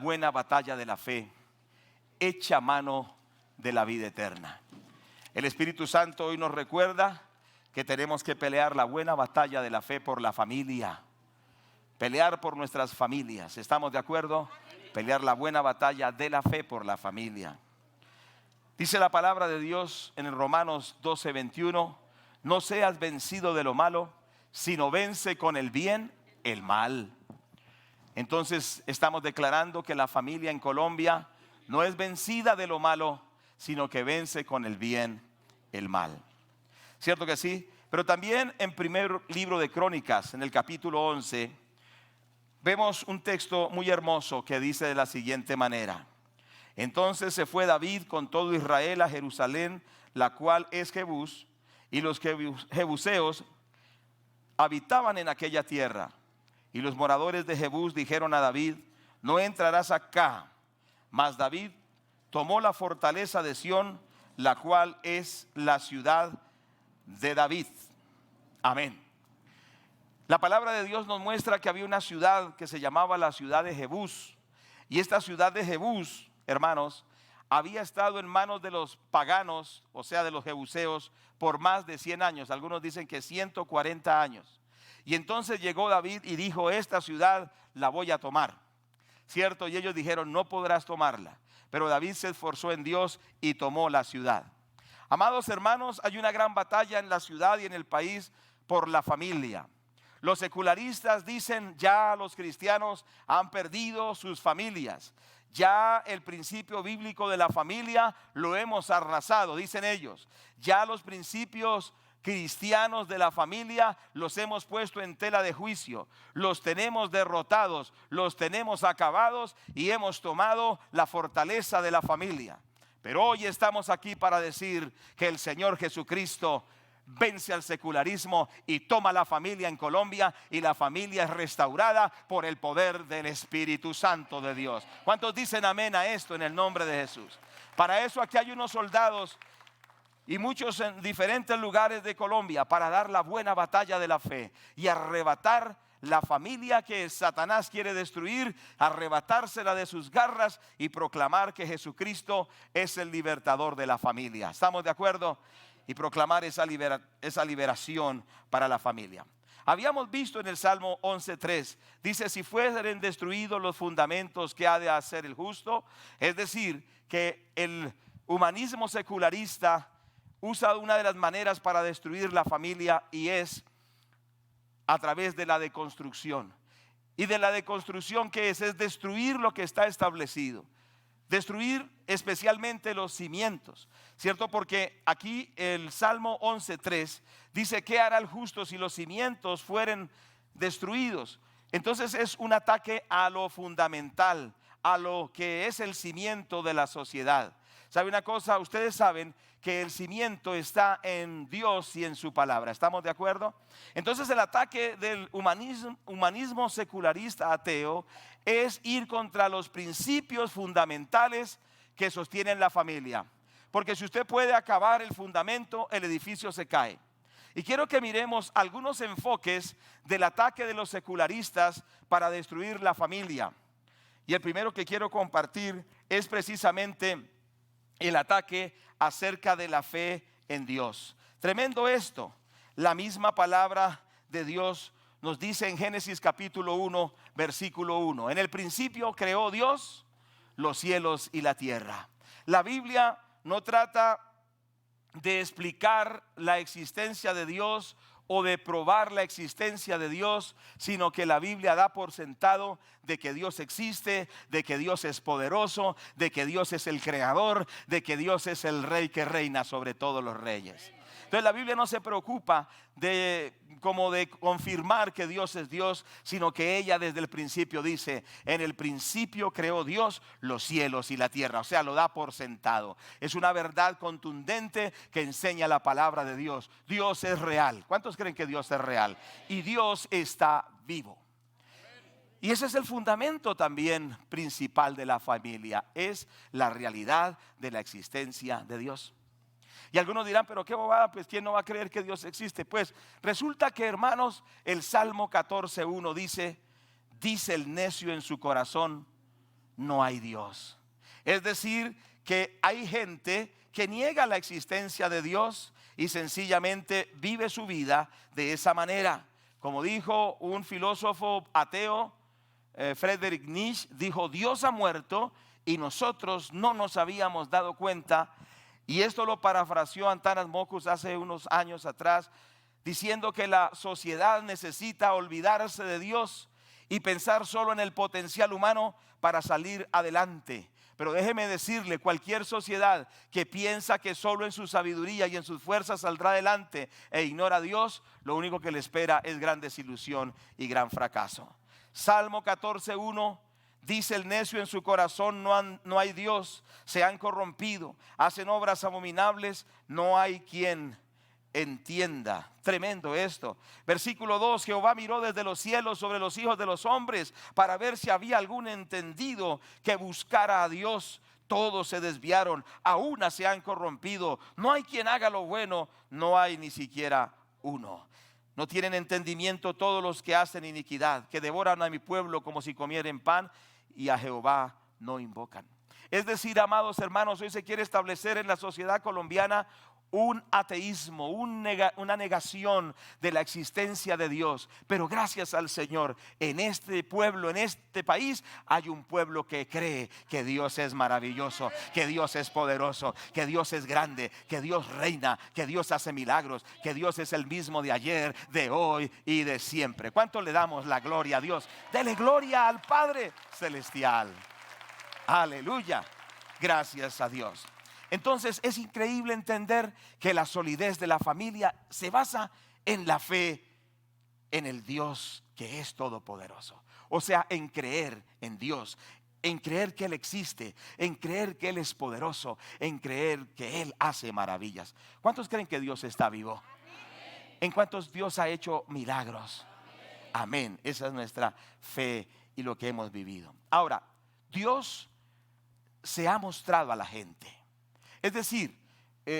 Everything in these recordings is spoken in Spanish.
Buena batalla de la fe, echa mano de la vida eterna. El Espíritu Santo hoy nos recuerda que tenemos que pelear la buena batalla de la fe por la familia, pelear por nuestras familias. ¿Estamos de acuerdo? Pelear la buena batalla de la fe por la familia. Dice la palabra de Dios en el Romanos 12:21: no seas vencido de lo malo, sino vence con el bien el mal. Entonces estamos declarando que la familia en Colombia no es vencida de lo malo, sino que vence con el bien el mal. ¿Cierto que sí? Pero también en primer libro de Crónicas, en el capítulo 11, vemos un texto muy hermoso que dice de la siguiente manera: entonces se fue David con todo Israel a Jerusalén, la cual es Jebús, y los jebuseos habitaban en aquella tierra. Y los moradores de Jebús dijeron a David: no entrarás acá. Mas David tomó la fortaleza de Sión, la cual es la ciudad de David. Amén. La palabra de Dios nos muestra que había una ciudad que se llamaba la ciudad de Jebús. Y esta ciudad de Jebús, hermanos, había estado en manos de los paganos, o sea, de los jebuseos, por más de 100 años. Algunos dicen que 140 años. Y entonces llegó David y dijo: esta ciudad la voy a tomar, ¿cierto? Y ellos dijeron: no podrás tomarla. Pero David se esforzó en Dios y tomó la ciudad. Amados hermanos, hay una gran batalla en la ciudad y en el país por la familia. Los secularistas dicen: ya los cristianos han perdido sus familias. Ya el principio bíblico de la familia lo hemos arrasado, dicen ellos. Ya los principios cristianos de la familia los hemos puesto en tela de juicio, los tenemos derrotados, los tenemos acabados y hemos tomado la fortaleza de la familia. Pero hoy estamos aquí para decir que el Señor Jesucristo vence al secularismo y toma la familia en Colombia, y la familia es restaurada por el poder del Espíritu Santo de Dios. ¿Cuántos dicen amén a esto en el nombre de Jesús? Para eso aquí hay unos soldados y muchos en diferentes lugares de Colombia para dar la buena batalla de la fe y arrebatar la familia que Satanás quiere destruir, arrebatársela de sus garras y proclamar que Jesucristo es el libertador de la familia. ¿Estamos de acuerdo? Y proclamar esa liberación para la familia. Habíamos visto en el Salmo 11:3, dice: si fueren destruidos los fundamentos, ¿qué ha de hacer el justo? Es decir, que el humanismo secularista usa una de las maneras para destruir la familia, y es a través de la deconstrucción. Y de la deconstrucción, ¿qué es? Es destruir lo que está establecido. Destruir especialmente los cimientos, ¿cierto? Porque aquí el Salmo 11:3 dice: ¿qué hará el justo si los cimientos fueren destruidos? Entonces es un ataque a lo fundamental, a lo que es el cimiento de la sociedad. ¿Sabe una cosa? Ustedes saben que el cimiento está en Dios y en su palabra. ¿Estamos de acuerdo? Entonces el ataque del humanismo secularista ateo es ir contra los principios fundamentales que sostienen la familia. Porque si usted puede acabar el fundamento, el edificio se cae. Y quiero que miremos algunos enfoques del ataque de los secularistas para destruir la familia. Y el primero que quiero compartir es precisamente el ataque acerca de la fe en Dios. Tremendo esto. La misma palabra de Dios nos dice en Génesis capítulo 1, versículo 1: en el principio creó Dios los cielos y la tierra. La Biblia no trata de explicar la existencia de Dios o de probar la existencia de Dios, sino que la Biblia da por sentado de que Dios existe, de que Dios es poderoso, de que Dios es el creador, de que Dios es el rey que reina sobre todos los reyes. Entonces la Biblia no se preocupa de confirmar que Dios es Dios, sino que ella desde el principio dice: en el principio creó Dios los cielos y la tierra. O sea, lo da por sentado. Es una verdad contundente que enseña la palabra de Dios. Dios es real. ¿Cuántos creen que Dios es real? Y Dios está vivo. Y ese es el fundamento también principal de la familia, es la realidad de la existencia de Dios. Y algunos dirán: pero qué bobada, pues ¿quién no va a creer que Dios existe? Pues resulta que, hermanos, el Salmo 14:1 dice: dice el necio en su corazón: no hay Dios. Es decir, que hay gente que niega la existencia de Dios y sencillamente vive su vida de esa manera. Como dijo un filósofo ateo, Friedrich Nietzsche, dijo: Dios ha muerto y nosotros no nos habíamos dado cuenta. Y esto lo parafraseó Antanas Mockus hace unos años atrás, diciendo que la sociedad necesita olvidarse de Dios y pensar solo en el potencial humano para salir adelante. Pero déjeme decirle, cualquier sociedad que piensa que solo en su sabiduría y en sus fuerzas saldrá adelante e ignora a Dios, lo único que le espera es gran desilusión y gran fracaso. Salmo 14:1 dice: el necio en su corazón no hay Dios, se han corrompido, hacen obras abominables, no hay quien entienda. Tremendo esto. Versículo 2: Jehová miró desde los cielos sobre los hijos de los hombres para ver si había algún entendido que buscara a Dios. Todos se desviaron, a una se han corrompido, no hay quien haga lo bueno, no hay ni siquiera uno. No tienen entendimiento todos los que hacen iniquidad, que devoran a mi pueblo como si comieran pan, y a Jehová no invocan. Es decir, amados hermanos, hoy se quiere establecer en la sociedad colombiana un ateísmo, una negación de la existencia de Dios. Pero gracias al Señor, en este pueblo, en este país, hay un pueblo que cree que Dios es maravilloso, que Dios es poderoso, que Dios es grande, que Dios reina, que Dios hace milagros, que Dios es el mismo de ayer, de hoy y de siempre. ¿Cuánto le damos la gloria a Dios? Dele gloria al Padre Celestial. Aleluya. Gracias a Dios. Entonces es increíble entender que la solidez de la familia se basa en la fe en el Dios que es todopoderoso. O sea, en creer en Dios, en creer que Él existe, en creer que Él es poderoso, en creer que Él hace maravillas. ¿Cuántos creen que Dios está vivo? ¿En cuántos Dios ha hecho milagros? Amén. Esa es nuestra fe y lo que hemos vivido. Ahora, Dios se ha mostrado a la gente. Es decir,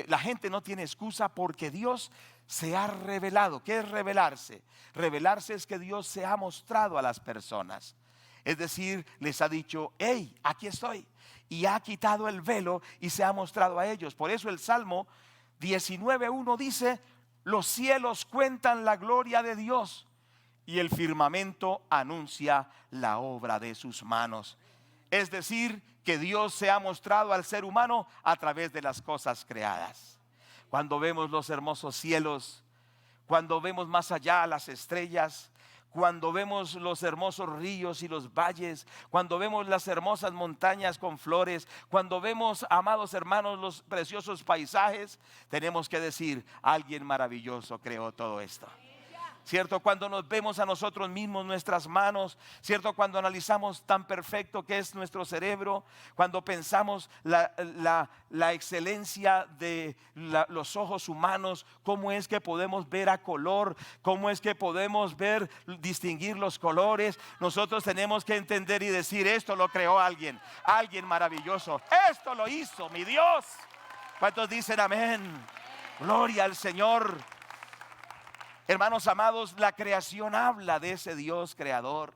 la gente no tiene excusa porque Dios se ha revelado. ¿Qué es revelarse? Revelarse es que Dios se ha mostrado a las personas. Es decir, les ha dicho: hey, aquí estoy. Y ha quitado el velo y se ha mostrado a ellos. Por eso el Salmo 19:1 dice: los cielos cuentan la gloria de Dios y el firmamento anuncia la obra de sus manos. Es decir, que Dios se ha mostrado al ser humano a través de las cosas creadas. Cuando vemos los hermosos cielos, cuando vemos más allá las estrellas, cuando vemos los hermosos ríos y los valles, cuando vemos las hermosas montañas con flores, cuando vemos, amados hermanos, los preciosos paisajes, tenemos que decir: alguien maravilloso creó todo esto. ¿Cierto? Cuando nos vemos a nosotros mismos, nuestras manos, ¿cierto? Cuando analizamos tan perfecto que es nuestro cerebro, cuando pensamos la excelencia de los ojos humanos, cómo es que podemos ver a color, cómo es que podemos distinguir los colores, nosotros tenemos que entender y decir: esto lo creó alguien maravilloso, esto lo hizo mi Dios. ¿Cuántos dicen amén? Gloria al Señor. Hermanos amados, la creación habla de ese Dios creador.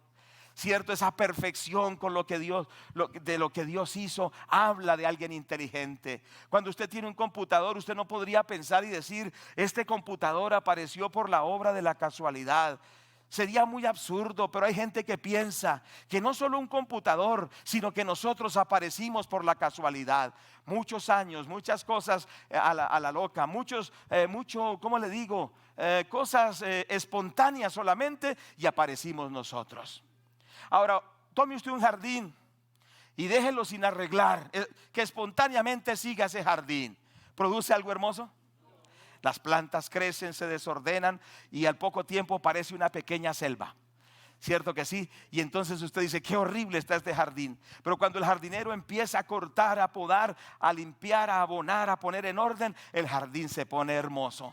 Cierto, esa perfección con de lo que Dios hizo, habla de alguien inteligente. Cuando usted tiene un computador, usted no podría pensar y decir: este computador apareció por la obra de la casualidad. Sería muy absurdo, pero hay gente que piensa que no solo un computador, sino que nosotros aparecimos por la casualidad. Muchos años, muchas cosas a la loca, ¿cómo le digo? Cosas espontáneas solamente, y aparecimos nosotros. Ahora, tome usted un jardín y déjelo sin arreglar, que espontáneamente siga ese jardín. ¿Produce algo hermoso? Las plantas crecen, se desordenan y al poco tiempo parece una pequeña selva. ¿Cierto que sí? Y entonces usted dice: qué horrible está este jardín. Pero cuando el jardinero empieza a cortar, a podar, a limpiar, a abonar, a poner en orden, el jardín se pone hermoso.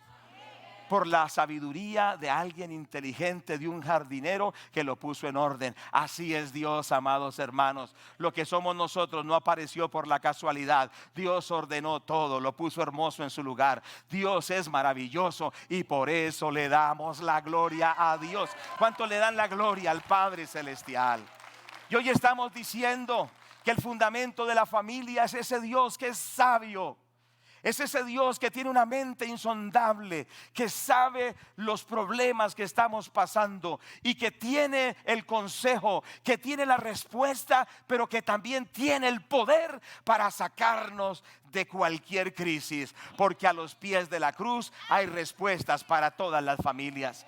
Por la sabiduría de alguien inteligente, de un jardinero que lo puso en orden. Así es Dios, amados hermanos. Lo que somos nosotros no apareció por la casualidad. Dios ordenó todo, lo puso hermoso en su lugar. Dios es maravilloso y por eso le damos la gloria a Dios. ¿Cuánto le dan la gloria al Padre Celestial? Y hoy estamos diciendo: que el fundamento de la familia es ese Dios que es sabio. Es ese Dios que tiene una mente insondable, que sabe los problemas que estamos pasando y que tiene el consejo, que tiene la respuesta, pero que también tiene el poder para sacarnos de cualquier crisis, porque a los pies de la cruz hay respuestas para todas las familias.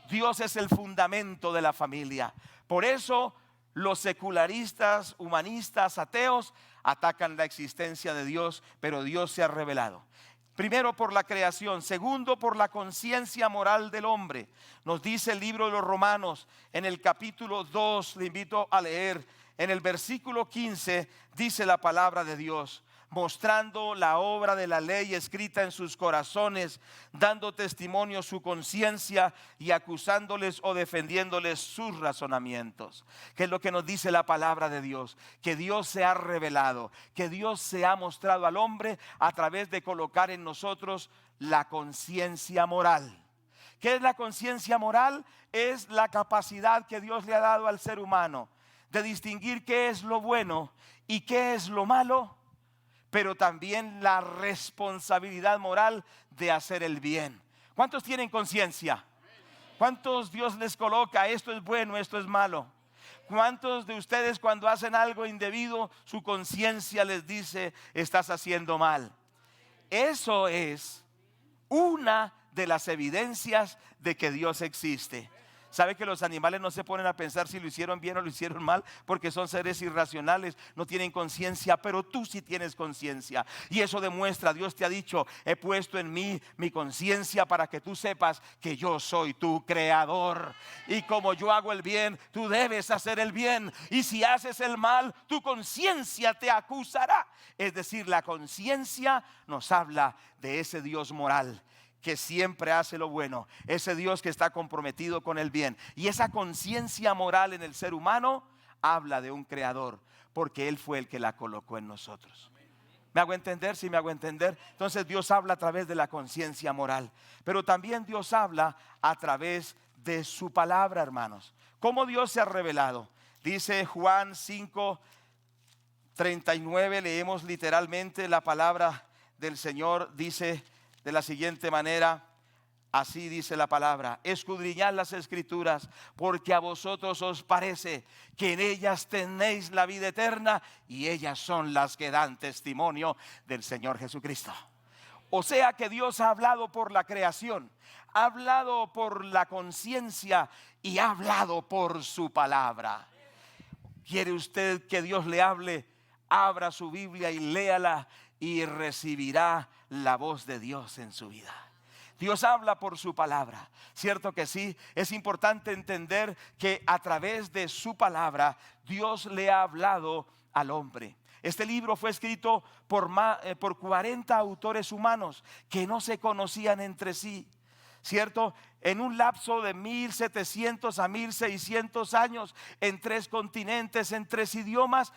Dios es el fundamento de la familia. Por eso los secularistas, humanistas, ateos atacan la existencia de Dios, pero Dios se ha revelado. Primero por la creación, segundo por la conciencia moral del hombre. Nos dice el libro de los Romanos en el capítulo 2, le invito a leer, en el versículo 15 dice la palabra de Dios: mostrando la obra de la ley escrita en sus corazones, dando testimonio su conciencia y acusándoles o defendiéndoles sus razonamientos. ¿Qué es lo que nos dice la palabra de Dios? Que Dios se ha revelado, que Dios se ha mostrado al hombre a través de colocar en nosotros la conciencia moral. ¿Qué es la conciencia moral? Es la capacidad que Dios le ha dado al ser humano de distinguir qué es lo bueno y qué es lo malo, pero también la responsabilidad moral de hacer el bien. ¿Cuántos tienen conciencia? ¿Cuántos Dios les coloca? Esto es bueno, esto es malo. ¿Cuántos de ustedes cuando hacen algo indebido, su conciencia les dice, estás haciendo mal? Eso es una de las evidencias de que Dios existe. ¿Sabe que los animales no se ponen a pensar si lo hicieron bien o lo hicieron mal? Porque son seres irracionales, no tienen conciencia, pero tú sí tienes conciencia. Y eso demuestra, Dios te ha dicho, he puesto en mí mi conciencia para que tú sepas que yo soy tu creador. Y como yo hago el bien, tú debes hacer el bien. Y si haces el mal, tu conciencia te acusará. Es decir, la conciencia nos habla de ese Dios moral que siempre hace lo bueno, ese Dios que está comprometido con el bien. Y esa conciencia moral en el ser humano habla de un creador, porque Él fue el que la colocó en nosotros. ¿Me hago entender? Sí, me hago entender. Entonces Dios habla a través de la conciencia moral, pero también Dios habla a través de su palabra, hermanos. ¿Cómo Dios se ha revelado? Dice Juan 5:39, leemos literalmente la palabra del Señor, dice de la siguiente manera, así dice la palabra: escudriñad las escrituras, porque a vosotros os parece que en ellas tenéis la vida eterna, y ellas son las que dan testimonio del Señor Jesucristo. O sea que Dios ha hablado por la creación, ha hablado por la conciencia y ha hablado por su palabra. ¿Quiere usted que Dios le hable? Abra su Biblia y léala y recibirá la voz de Dios en su vida. Dios habla por su palabra, ¿cierto que sí? Es importante entender que a través de su palabra Dios le ha hablado al hombre. Este libro fue escrito por 40 autores humanos que no se conocían entre sí, ¿cierto? En un lapso de 1700 a 1600 años, en 3 continentes, en 3 idiomas.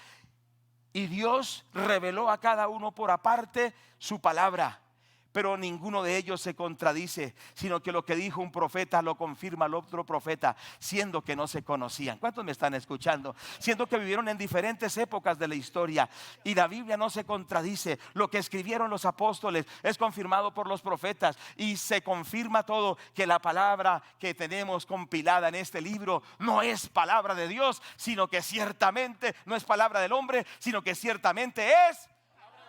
Y Dios reveló a cada uno por aparte su palabra, pero ninguno de ellos se contradice, sino que lo que dijo un profeta lo confirma el otro profeta, siendo que no se conocían. ¿Cuántos me están escuchando? Siendo que vivieron en diferentes épocas de la historia, y la Biblia no se contradice. Lo que escribieron los apóstoles es confirmado por los profetas, y se confirma todo, que la palabra que tenemos compilada en este libro no es palabra de Dios, sino que ciertamente no es palabra del hombre, sino que ciertamente es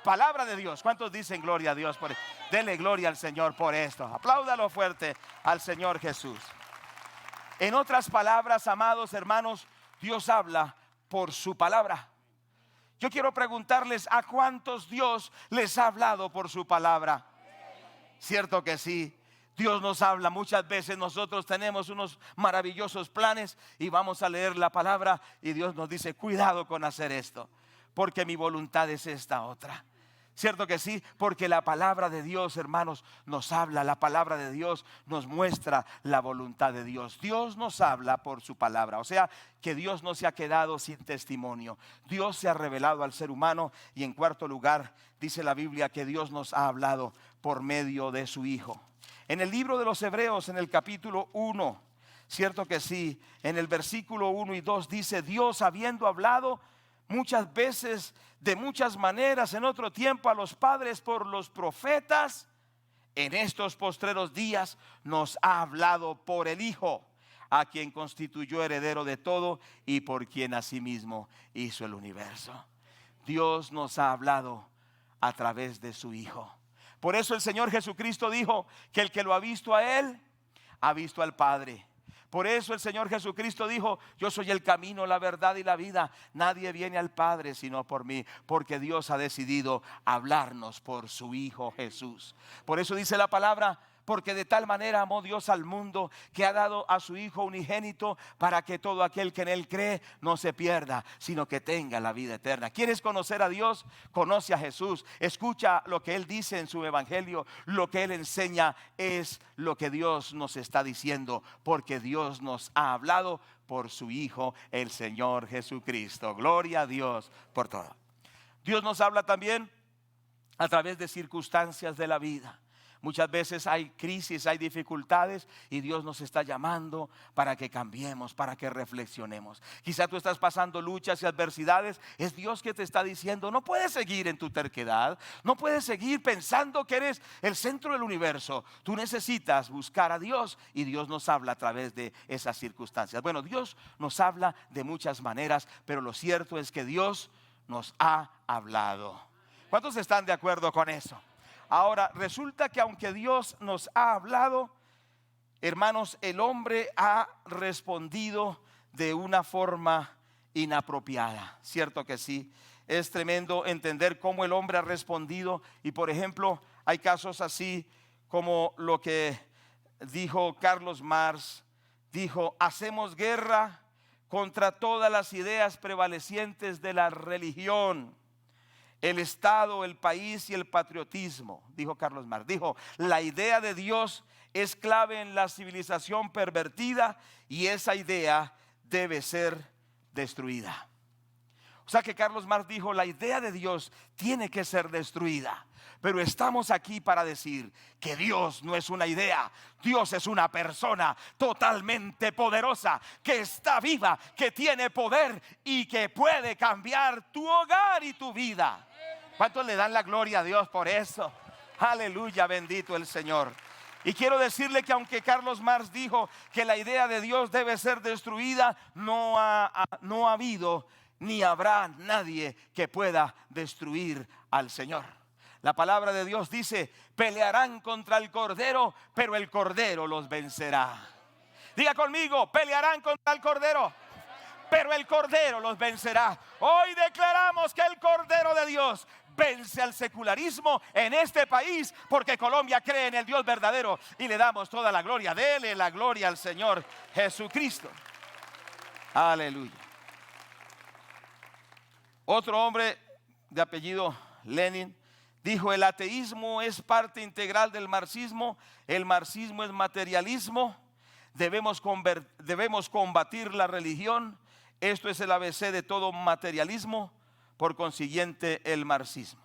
palabra de Dios. ¿Cuántos dicen gloria a Dios por esto? Dele gloria al Señor por esto. Apláudalo fuerte al Señor Jesús. En otras palabras, amados hermanos, Dios habla por su palabra. Yo quiero preguntarles, ¿a cuántos Dios les ha hablado por su palabra? ¿Cierto que sí? Dios nos habla. Muchas veces nosotros tenemos unos maravillosos planes y vamos a leer la palabra y Dios nos dice, cuidado con hacer esto, porque mi voluntad es esta otra. ¿Cierto que sí? Porque la palabra de Dios, hermanos, nos habla. La palabra de Dios nos muestra la voluntad de Dios. Dios nos habla por su palabra. O sea, que Dios no se ha quedado sin testimonio. Dios se ha revelado al ser humano. Y en cuarto lugar, dice la Biblia que Dios nos ha hablado por medio de su Hijo. En el libro de los Hebreos, en el capítulo 1, ¿cierto que sí? En el versículo 1 y 2 dice, Dios habiendo hablado muchas veces, de muchas maneras, en otro tiempo a los padres por los profetas, en estos postreros días nos ha hablado por el Hijo, a quien constituyó heredero de todo y por quien asimismo hizo el universo. Dios nos ha hablado a través de su Hijo. Por eso el Señor Jesucristo dijo que el que lo ha visto a Él, ha visto al Padre. Por eso el Señor Jesucristo dijo: yo soy el camino, la verdad y la vida. Nadie viene al Padre sino por mí, porque Dios ha decidido hablarnos por su Hijo Jesús. Por eso dice la palabra: porque de tal manera amó Dios al mundo, que ha dado a su Hijo unigénito, para que todo aquel que en Él cree no se pierda, sino que tenga la vida eterna. ¿Quieres conocer a Dios? Conoce a Jesús. Escucha lo que Él dice en su evangelio. Lo que Él enseña es lo que Dios nos está diciendo, porque Dios nos ha hablado por su Hijo, el Señor Jesucristo. Gloria a Dios por todo. Dios nos habla también a través de circunstancias de la vida. Muchas veces hay crisis, hay dificultades, y Dios nos está llamando para que cambiemos, para que reflexionemos. Quizá tú estás pasando luchas y adversidades. Es Dios que te está diciendo: no puedes seguir en tu terquedad, no puedes seguir pensando que eres el centro del universo. Tú necesitas buscar a Dios, y Dios nos habla a través de esas circunstancias. Bueno, Dios nos habla de muchas maneras, pero lo cierto es que Dios nos ha hablado. ¿Cuántos están de acuerdo con eso? Ahora, resulta que aunque Dios nos ha hablado, hermanos, el hombre ha respondido de una forma inapropiada. ¿Cierto que sí? Es tremendo entender cómo el hombre ha respondido. Y por ejemplo, hay casos así como lo que dijo Carlos Marx. Dijo: hacemos guerra contra todas las ideas prevalecientes de la religión, el Estado, el país y el patriotismo. Dijo Carlos Marx, dijo: la idea de Dios es clave en la civilización pervertida, y esa idea debe ser destruida. O sea que Carlos Marx dijo: la idea de Dios tiene que ser destruida. Pero estamos aquí para decir que Dios no es una idea. Dios es una persona totalmente poderosa, que está viva, que tiene poder y que puede cambiar tu hogar y tu vida. ¿Cuántos le dan la gloria a Dios por eso? Aleluya, bendito el Señor. Y quiero decirle que aunque Carlos Marx dijo que la idea de Dios debe ser destruida, no ha habido ni habrá nadie que pueda destruir al Señor. La palabra de Dios dice: pelearán contra el Cordero, pero el Cordero los vencerá. Diga conmigo: pelearán contra el Cordero, pero el Cordero los vencerá. Hoy declaramos que el Cordero de Dios vence al secularismo en este país, porque Colombia cree en el Dios verdadero, y le damos toda la gloria. Dele la gloria al Señor Jesucristo. Aleluya. Otro hombre de apellido Lenin dijo: el ateísmo es parte integral del marxismo. El marxismo es materialismo. Debemos combatir la religión. Esto es el ABC de todo materialismo, por consiguiente el marxismo.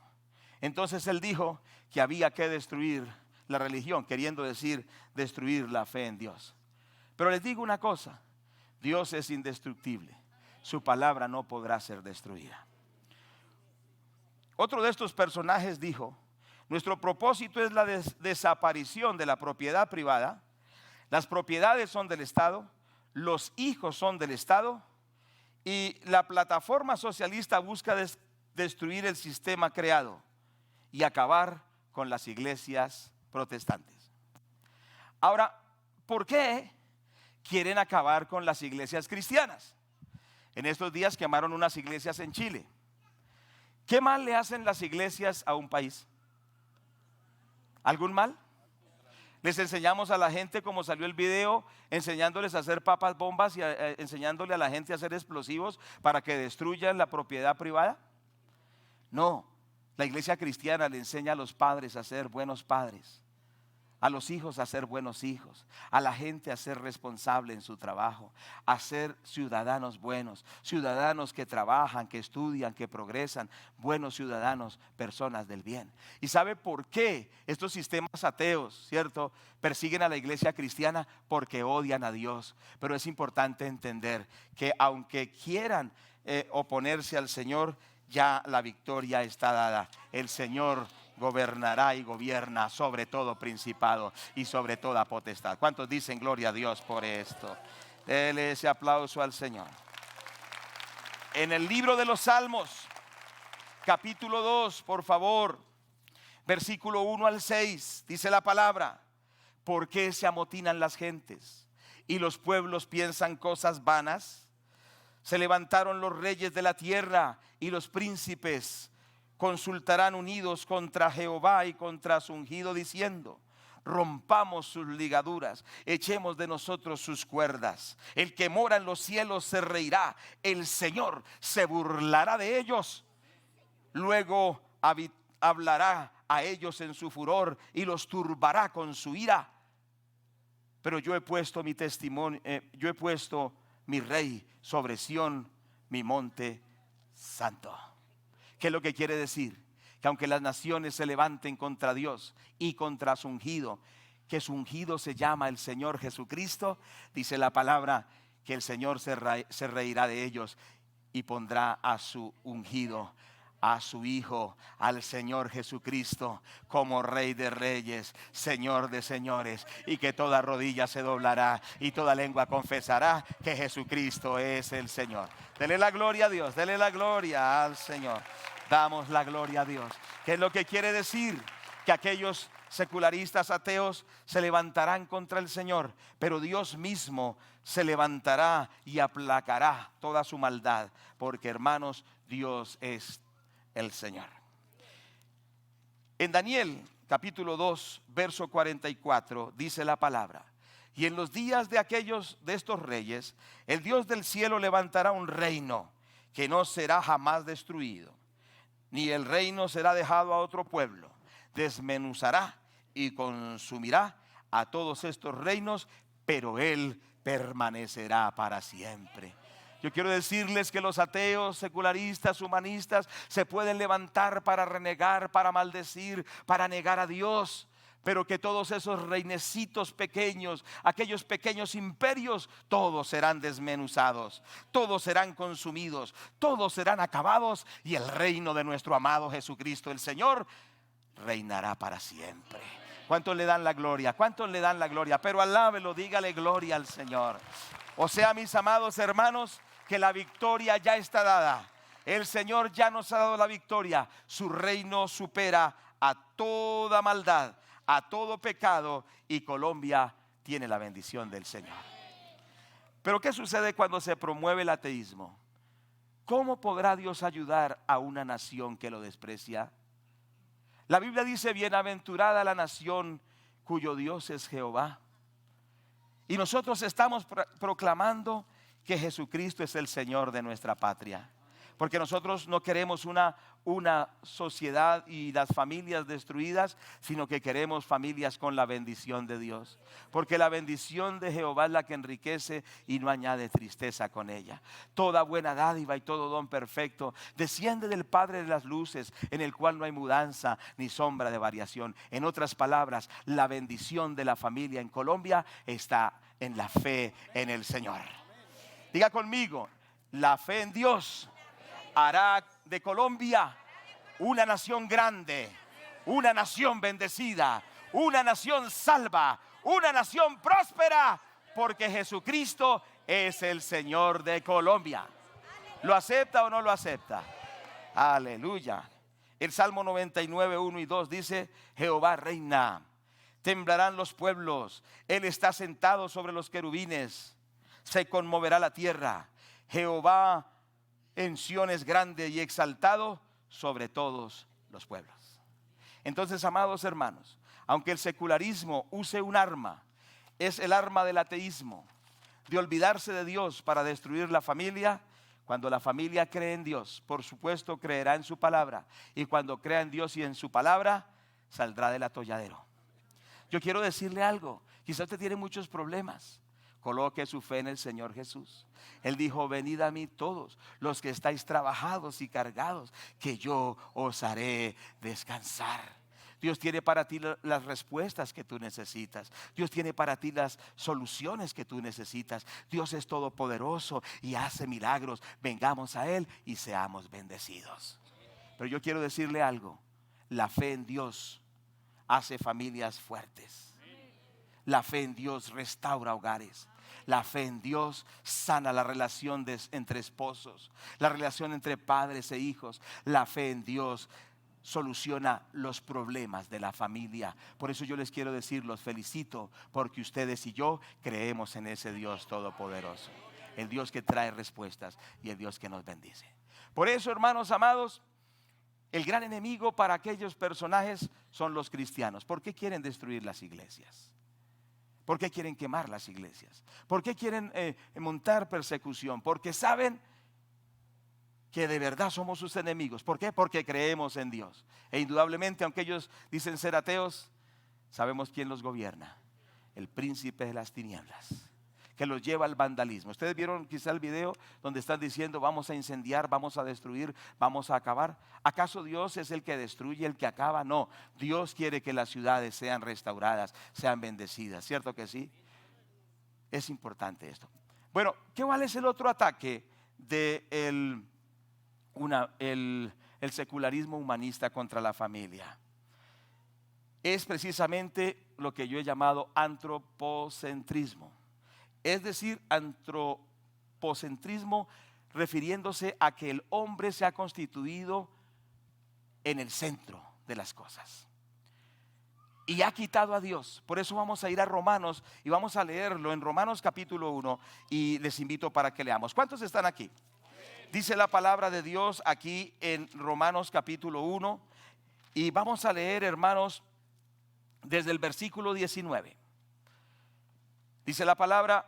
Entonces él dijo que había que destruir la religión, queriendo decir destruir la fe en Dios. Pero les digo una cosa: Dios es indestructible. Su palabra no podrá ser destruida. Otro de estos personajes dijo: nuestro propósito es la desaparición de la propiedad privada. Las propiedades son del Estado, los hijos son del Estado, y la plataforma socialista busca destruir el sistema creado y acabar con las iglesias protestantes. Ahora, ¿por qué quieren acabar con las iglesias cristianas? En estos días quemaron unas iglesias en Chile. ¿Qué mal le hacen las iglesias a un país? ¿Algún mal? Les enseñamos a la gente, como salió el video, enseñándoles a hacer papas bombas y enseñándole a la gente a hacer explosivos para que destruyan la propiedad privada. No, la iglesia cristiana le enseña a los padres a ser buenos padres, a los hijos a ser buenos hijos, a la gente a ser responsable en su trabajo, a ser ciudadanos buenos, ciudadanos que trabajan, que estudian, que progresan, buenos ciudadanos, personas del bien. ¿Y sabe por qué estos sistemas ateos, cierto, persiguen a la iglesia cristiana? Porque odian a Dios. Pero es importante entender que aunque quieran oponerse al Señor, ya la victoria está dada. El Señor gobernará y gobierna sobre todo principado y sobre toda potestad. ¿Cuántos dicen gloria a Dios por esto? Dele ese aplauso al Señor. En el libro de los Salmos, capítulo 2, por favor, versículo 1 al 6, dice la palabra: ¿por qué se amotinan las gentes y los pueblos piensan cosas vanas? Se levantaron los reyes de la tierra y los príncipes consultarán unidos contra Jehová y contra su ungido, diciendo: rompamos sus ligaduras, echemos de nosotros sus cuerdas. El que mora en los cielos se reirá, el Señor se burlará de ellos. Luego hablará a ellos en su furor y los turbará con su ira. Pero yo he puesto mi testimonio, yo he puesto mi rey sobre Sión, mi monte santo. ¿Qué es lo que quiere decir? Que aunque las naciones se levanten contra Dios y contra su ungido, que su ungido se llama el Señor Jesucristo, dice la palabra que el Señor se reirá de ellos y pondrá a su ungido, a su Hijo, al Señor Jesucristo, como Rey de reyes, Señor de señores, y que toda rodilla se doblará y toda lengua confesará que Jesucristo es el Señor. Dele la gloria a Dios, dele la gloria al Señor. Damos la gloria a Dios. ¿Qué es lo que quiere decir? Que aquellos secularistas ateos se levantarán contra el Señor, pero Dios mismo se levantará y aplacará toda su maldad, porque, hermanos, Dios es el Señor. En Daniel capítulo 2 verso 44 dice la palabra: y en los días de estos reyes, el Dios del cielo levantará un reino que no será jamás destruido, ni el reino será dejado a otro pueblo. Desmenuzará y consumirá a todos estos reinos, pero él permanecerá para siempre. Yo quiero decirles que los ateos, secularistas, humanistas se pueden levantar para renegar, para maldecir, para negar a Dios, pero que todos esos reinecitos pequeños, aquellos pequeños imperios, todos serán desmenuzados, todos serán consumidos, todos serán acabados, y el reino de nuestro amado Jesucristo el Señor reinará para siempre. ¿Cuántos le dan la gloria? ¿Cuántos le dan la gloria? Pero alábelo, dígale gloria al Señor. O sea, mis amados hermanos, que la victoria ya está dada. El Señor ya nos ha dado la victoria. Su reino supera a toda maldad, a todo pecado, y Colombia tiene la bendición del Señor. Pero ¿qué sucede cuando se promueve el ateísmo? ¿Cómo podrá Dios ayudar a una nación que lo desprecia? La Biblia dice: bienaventurada la nación cuyo Dios es Jehová. Y nosotros estamos proclamando que Jesucristo es el Señor de nuestra patria, porque nosotros no queremos una sociedad y las familias destruidas, sino que queremos familias con la bendición de Dios, porque la bendición de Jehová es la que enriquece y no añade tristeza con ella. Toda buena dádiva y todo don perfecto desciende del Padre de las luces, en el cual no hay mudanza ni sombra de variación. En otras palabras, la bendición de la familia en Colombia está en la fe en el Señor. Diga conmigo: la fe en Dios hará de Colombia una nación grande, una nación bendecida, una nación salva, una nación próspera, porque Jesucristo es el Señor de Colombia. ¿Lo acepta o no lo acepta? Aleluya. El Salmo 99, 1 y 2 dice: Jehová reina, temblarán los pueblos, Él está sentado sobre los querubines, se conmoverá la tierra. Jehová en Sión es grande y exaltado sobre todos los pueblos. Entonces, amados hermanos, aunque el secularismo use un arma, es el arma del ateísmo, de olvidarse de Dios para destruir la familia. Cuando la familia cree en Dios, por supuesto creerá en su palabra, y cuando crea en Dios y en su palabra, saldrá del atolladero. Yo quiero decirle algo, quizás usted tiene muchos problemas. Coloque su fe en el Señor Jesús. Él dijo: venid a mí todos los que estáis trabajados y cargados, que yo os haré descansar. Dios tiene para ti las respuestas que tú necesitas. Dios tiene para ti las soluciones que tú necesitas. Dios es todopoderoso y hace milagros. Vengamos a Él y seamos bendecidos. Pero yo quiero decirle algo: la fe en Dios hace familias fuertes. La fe en Dios restaura hogares. La fe en Dios sana la relación entre esposos, la relación entre padres e hijos. La fe en Dios soluciona los problemas de la familia. Por eso yo les quiero decir, los felicito, porque ustedes y yo creemos en ese Dios todopoderoso, el Dios que trae respuestas y el Dios que nos bendice. Por eso, hermanos amados, el gran enemigo para aquellos personajes son los cristianos. ¿Por qué quieren destruir las iglesias? ¿Por qué quieren quemar las iglesias? ¿Por qué quieren montar persecución? Porque saben que de verdad somos sus enemigos. ¿Por qué? Porque creemos en Dios. E indudablemente, aunque ellos dicen ser ateos, sabemos quién los gobierna: el príncipe de las tinieblas, que los lleva al vandalismo. Ustedes vieron quizá el video donde están diciendo: vamos a incendiar, vamos a destruir, vamos a acabar. ¿Acaso Dios es el que destruye, el que acaba? No, Dios quiere que las ciudades sean restauradas, sean bendecidas. ¿Cierto que sí? Es importante esto. Bueno, ¿cuál es el otro ataque del el secularismo humanista contra la familia? Es precisamente lo que yo he llamado antropocentrismo. Es decir, antropocentrismo refiriéndose a que el hombre se ha constituido en el centro de las cosas y ha quitado a Dios. Por eso vamos a ir a Romanos y vamos a leerlo en Romanos capítulo 1 y les invito para que leamos. ¿Cuántos están aquí? Dice la palabra de Dios aquí en Romanos capítulo 1 y vamos a leer, hermanos, desde el versículo 19. Dice la palabra,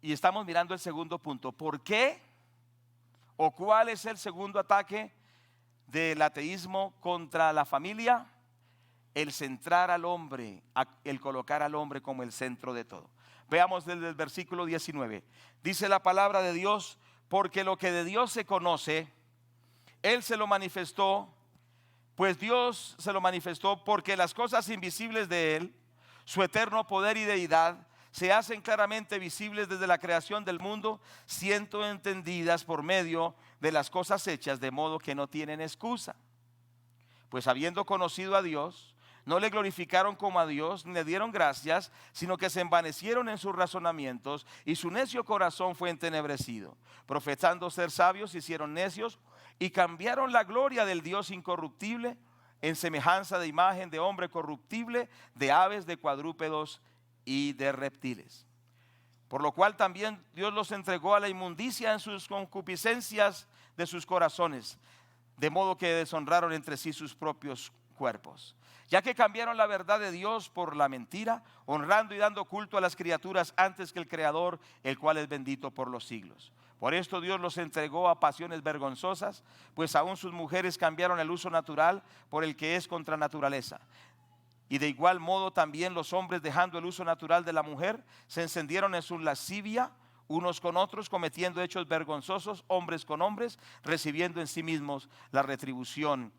y estamos mirando el segundo punto: ¿por qué o cuál es el segundo ataque del ateísmo contra la familia? El centrar al hombre, el colocar al hombre como el centro de todo. Veamos desde el versículo 19. Dice la palabra de Dios: porque lo que de Dios se conoce, Él se lo manifestó, pues Dios se lo manifestó, porque las cosas invisibles de Él, su eterno poder y deidad, se hacen claramente visibles desde la creación del mundo, siendo entendidas por medio de las cosas hechas, de modo que no tienen excusa. Pues habiendo conocido a Dios, no le glorificaron como a Dios, ni le dieron gracias, sino que se envanecieron en sus razonamientos, y su necio corazón fue entenebrecido. Profesando ser sabios, se hicieron necios, y cambiaron la gloria del Dios incorruptible en semejanza de imagen de hombre corruptible, de aves, de cuadrúpedos y de reptiles. Por lo cual también Dios los entregó a la inmundicia en sus concupiscencias de sus corazones, de modo que deshonraron entre sí sus propios cuerpos, ya que cambiaron la verdad de Dios por la mentira, honrando y dando culto a las criaturas antes que el Creador, el cual es bendito por los siglos. Por esto Dios los entregó a pasiones vergonzosas, pues aún sus mujeres cambiaron el uso natural por el que es contra naturaleza. Y de igual modo también los hombres, dejando el uso natural de la mujer, se encendieron en su lascivia unos con otros, cometiendo hechos vergonzosos, hombres con hombres, recibiendo en sí mismos la retribución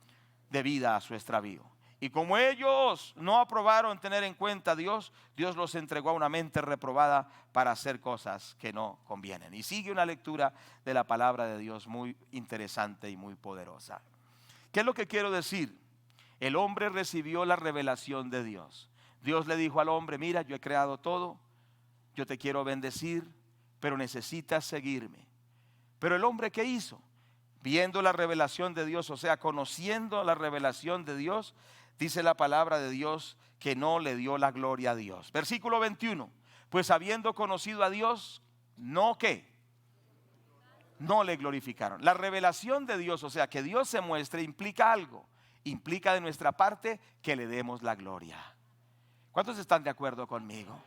debida a su extravío. Y como ellos no aprobaron tener en cuenta a Dios, Dios los entregó a una mente reprobada para hacer cosas que no convienen. Y sigue una lectura de la palabra de Dios muy interesante y muy poderosa. ¿Qué es lo que quiero decir? El hombre recibió la revelación de Dios. Dios le dijo al hombre: mira, yo he creado todo, yo te quiero bendecir, pero necesitas seguirme. Pero el hombre, ¿qué hizo? Viendo la revelación de Dios, o sea, conociendo la revelación de Dios, dice la palabra de Dios que no le dio la gloria a Dios. Versículo 21. Pues habiendo conocido a Dios, ¿no qué? No le glorificaron. La revelación de Dios, o sea, que Dios se muestre, implica algo. Implica de nuestra parte que le demos la gloria. ¿Cuántos están de acuerdo conmigo?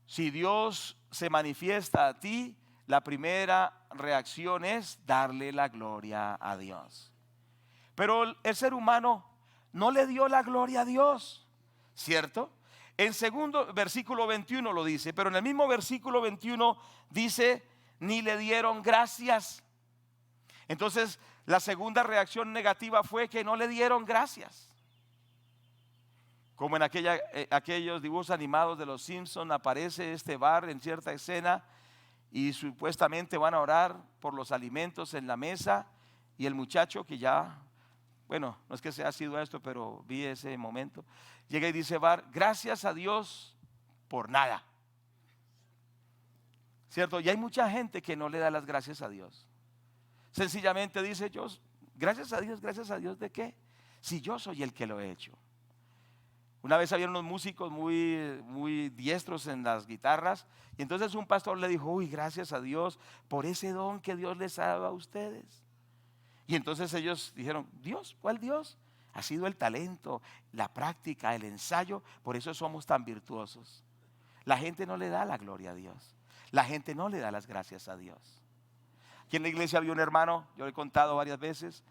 Si Dios se manifiesta a ti, la primera reacción es darle la gloria a Dios. Pero el ser humano no le dio la gloria a Dios. ¿cierto? En segundo, versículo 21 lo dice, pero en el mismo versículo 21 dice, ni le dieron gracias. Entonces, la segunda reacción negativa fue que no le dieron gracias. Como en aquellos dibujos animados de los Simpson, aparece este bar en cierta escena y supuestamente van a orar por los alimentos en la mesa, y el muchacho que ya, bueno, no es que sea sido esto, pero vi ese momento, llega y dice, Bar, gracias a Dios por nada, ¿cierto? Y hay mucha gente que no le da las gracias a Dios. Sencillamente dice, yo, gracias a Dios ¿de qué? Si yo soy el que lo he hecho. Una vez había unos músicos muy diestros en las guitarras, y entonces un pastor le dijo, uy, gracias a Dios por ese don que Dios les ha dado a ustedes. Y entonces ellos dijeron, Dios, ¿cuál Dios? Ha sido el talento, la práctica, el ensayo, por eso somos tan virtuosos. La gente no le da la gloria a Dios, la gente no le da las gracias a Dios. Aquí en la iglesia había un hermano, yo le he contado varias veces,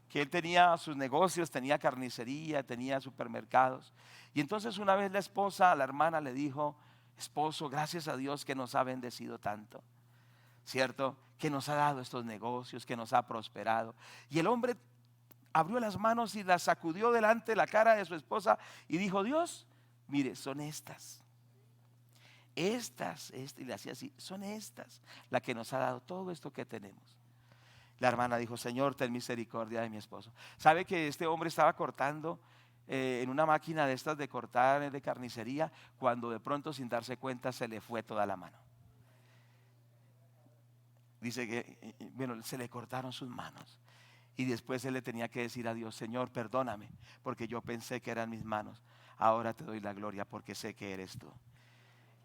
que él tenía sus negocios, tenía carnicería, tenía supermercados. Y entonces una vez la esposa, la hermana le dijo, esposo, gracias a Dios que nos ha bendecido tanto, ¿cierto? Que nos ha dado estos negocios, que nos ha prosperado. Y el hombre abrió las manos y las sacudió delante de la cara de su esposa y dijo, Dios, mire, son estas, y le hacía así, son estas las que nos ha dado todo esto que tenemos. La hermana dijo, Señor, ten misericordia de mi esposo. ¿Sabe que este hombre estaba cortando en una máquina de estas de cortar de carnicería, cuando de pronto sin darse cuenta se le fue toda la mano? Dice que, bueno, se le cortaron sus manos. Y después él le tenía que decir a Dios, Señor, perdóname, porque yo pensé que eran mis manos. Ahora te doy la gloria porque sé que eres tú.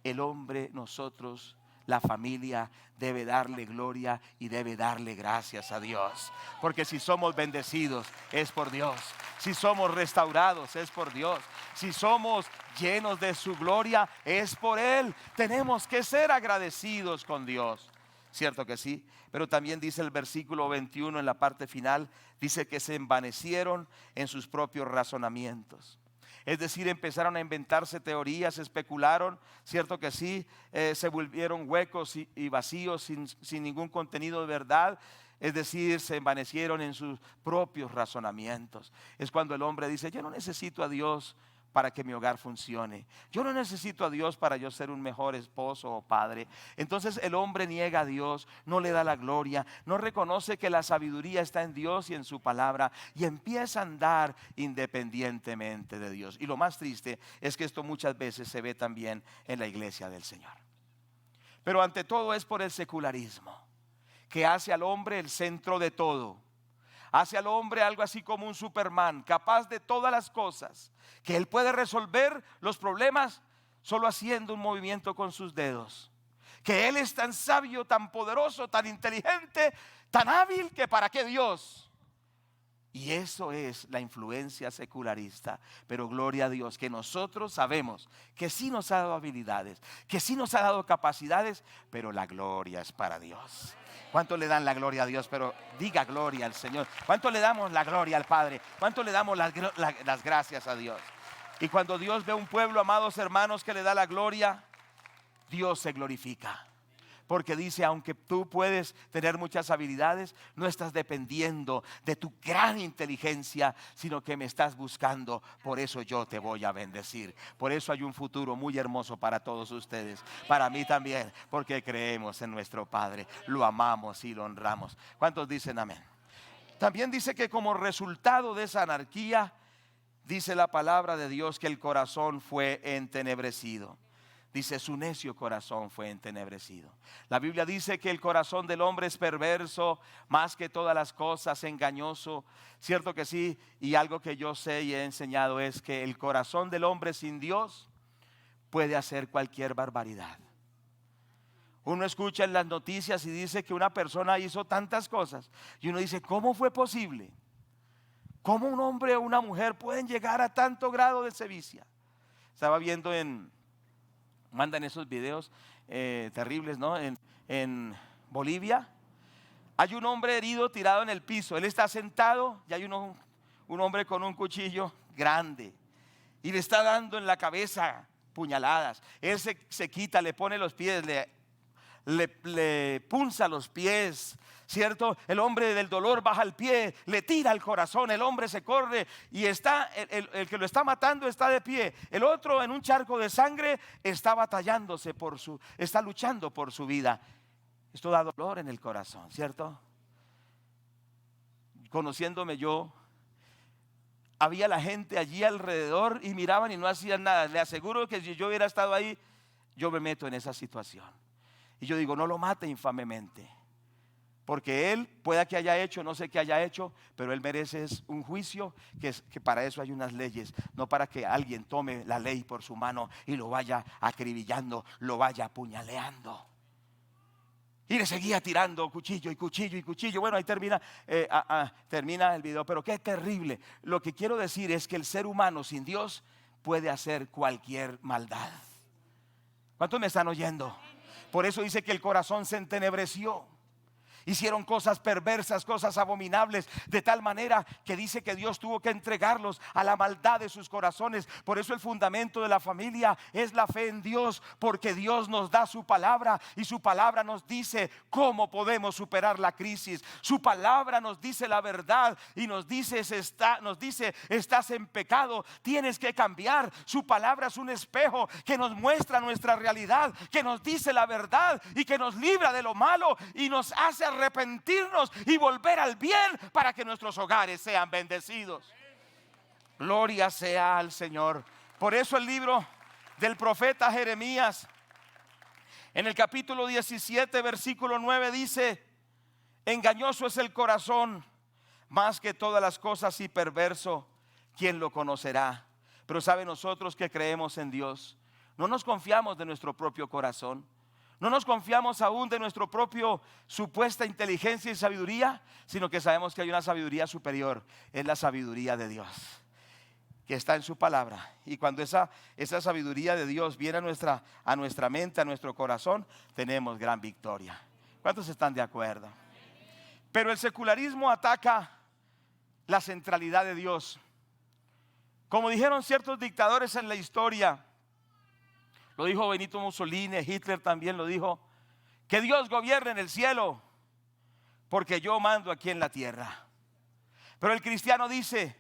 El hombre, nosotros, la familia, debe darle gloria y debe darle gracias a Dios. Porque si somos bendecidos, es por Dios. Si somos restaurados, es por Dios. Si somos llenos de su gloria, es por Él. Tenemos que ser agradecidos con Dios. ¿Cierto que sí? Pero también dice el versículo 21 en la parte final, dice que se envanecieron en sus propios razonamientos. Es decir, empezaron a inventarse teorías, especularon, cierto que sí, se volvieron huecos y vacíos sin ningún contenido de verdad. Es decir, se envanecieron en sus propios razonamientos. Es cuando el hombre dice, yo no necesito a Dios para que mi hogar funcione. Yo no necesito a Dios para yo ser un mejor esposo o padre. Entonces el hombre niega a Dios, no le da la gloria, no reconoce que la sabiduría está en Dios y en su palabra, y empieza a andar independientemente de Dios. Y lo más triste es que esto muchas veces se ve también en la iglesia del Señor. Pero ante todo es por el secularismo, que hace al hombre el centro de todo. Hace al hombre algo así como un Superman, capaz de todas las cosas, que él puede resolver los problemas solo haciendo un movimiento con sus dedos. Que él es tan sabio, tan poderoso, tan inteligente, tan hábil, que para qué Dios. Y eso es la influencia secularista. Pero gloria a Dios que nosotros sabemos que sí nos ha dado habilidades, que sí nos ha dado capacidades, pero la gloria es para Dios. ¿Cuánto le dan la gloria a Dios? Pero diga gloria al Señor. ¿Cuánto le damos la gloria al Padre? ¿Cuánto le damos las gracias a Dios? Y cuando Dios ve a un pueblo, amados hermanos, que le da la gloria, Dios se glorifica. Porque dice, aunque tú puedes tener muchas habilidades, no estás dependiendo de tu gran inteligencia, sino que me estás buscando. Por eso yo te voy a bendecir. Por eso hay un futuro muy hermoso para todos ustedes, para mí también, porque creemos en nuestro Padre, lo amamos y lo honramos. ¿Cuántos dicen amén? También dice que como resultado de esa anarquía, dice la palabra de Dios que el corazón fue entenebrecido. Dice, su necio corazón fue entenebrecido. La Biblia dice que el corazón del hombre es perverso, más que todas las cosas, engañoso. Cierto que sí, y algo que yo sé y he enseñado es que el corazón del hombre sin Dios puede hacer cualquier barbaridad. Uno escucha en las noticias y dice que una persona hizo tantas cosas, y uno dice, ¿cómo fue posible? ¿Cómo un hombre o una mujer pueden llegar a tanto grado de sevicia? Estaba viendo mandan esos videos terribles, ¿no? En Bolivia hay un hombre herido tirado en el piso. Él está sentado y hay un hombre con un cuchillo grande. y le está dando en la cabeza puñaladas. Él se quita, le pone los pies, le punza los pies, ¿cierto? El hombre del dolor baja el pie, le tira el corazón, el hombre se corre y está, el que lo está matando está de pie. El otro en un charco de sangre está batallándose está luchando por su vida. Esto da dolor en el corazón, ¿cierto? Conociéndome yo, había la gente allí alrededor y miraban y no hacían nada. Le aseguro que si yo hubiera estado ahí, yo me meto en esa situación. Y yo digo, no lo mate infamemente, porque él pueda que haya hecho, no sé qué haya hecho, pero él merece un juicio, que para eso hay unas leyes, no para que alguien tome la ley por su mano y lo vaya acribillando, lo vaya apuñaleando. Y le seguía tirando cuchillo y cuchillo y cuchillo. Bueno, ahí termina el video, pero qué terrible. Lo que quiero decir es que el ser humano sin Dios puede hacer cualquier maldad. ¿Cuántos me están oyendo? Por eso dice que el corazón se entenebreció. Hicieron cosas perversas, cosas abominables, de tal manera que dice que Dios tuvo que entregarlos a la maldad de sus corazones. Por eso el fundamento de la familia es la fe en Dios, porque Dios nos da su palabra y su palabra nos dice cómo podemos superar la crisis. Su palabra nos dice la verdad y nos dice estás en pecado, tienes que cambiar. Su palabra es un espejo que nos muestra nuestra realidad, que nos dice la verdad y que nos libra de lo malo y nos hace arrepentirnos y volver al bien para que nuestros hogares sean bendecidos. Gloria sea al Señor. Por eso el libro del profeta Jeremías, en el capítulo 17, versículo 9 dice: engañoso es el corazón más que todas las cosas y perverso, ¿quién lo conocerá? Pero sabe, nosotros que creemos en Dios, no nos confiamos de nuestro propio corazón. No nos confiamos aún de nuestro propio supuesta inteligencia y sabiduría, sino que sabemos que hay una sabiduría superior. Es la sabiduría de Dios, que está en su palabra. Y cuando esa sabiduría de Dios viene a nuestra mente, a nuestro corazón, tenemos gran victoria. ¿Cuántos están de acuerdo? Pero el secularismo ataca la centralidad de Dios. Como dijeron ciertos dictadores en la historia, lo dijo Benito Mussolini, Hitler también lo dijo: que Dios gobierne en el cielo, porque yo mando aquí en la tierra. Pero el cristiano dice: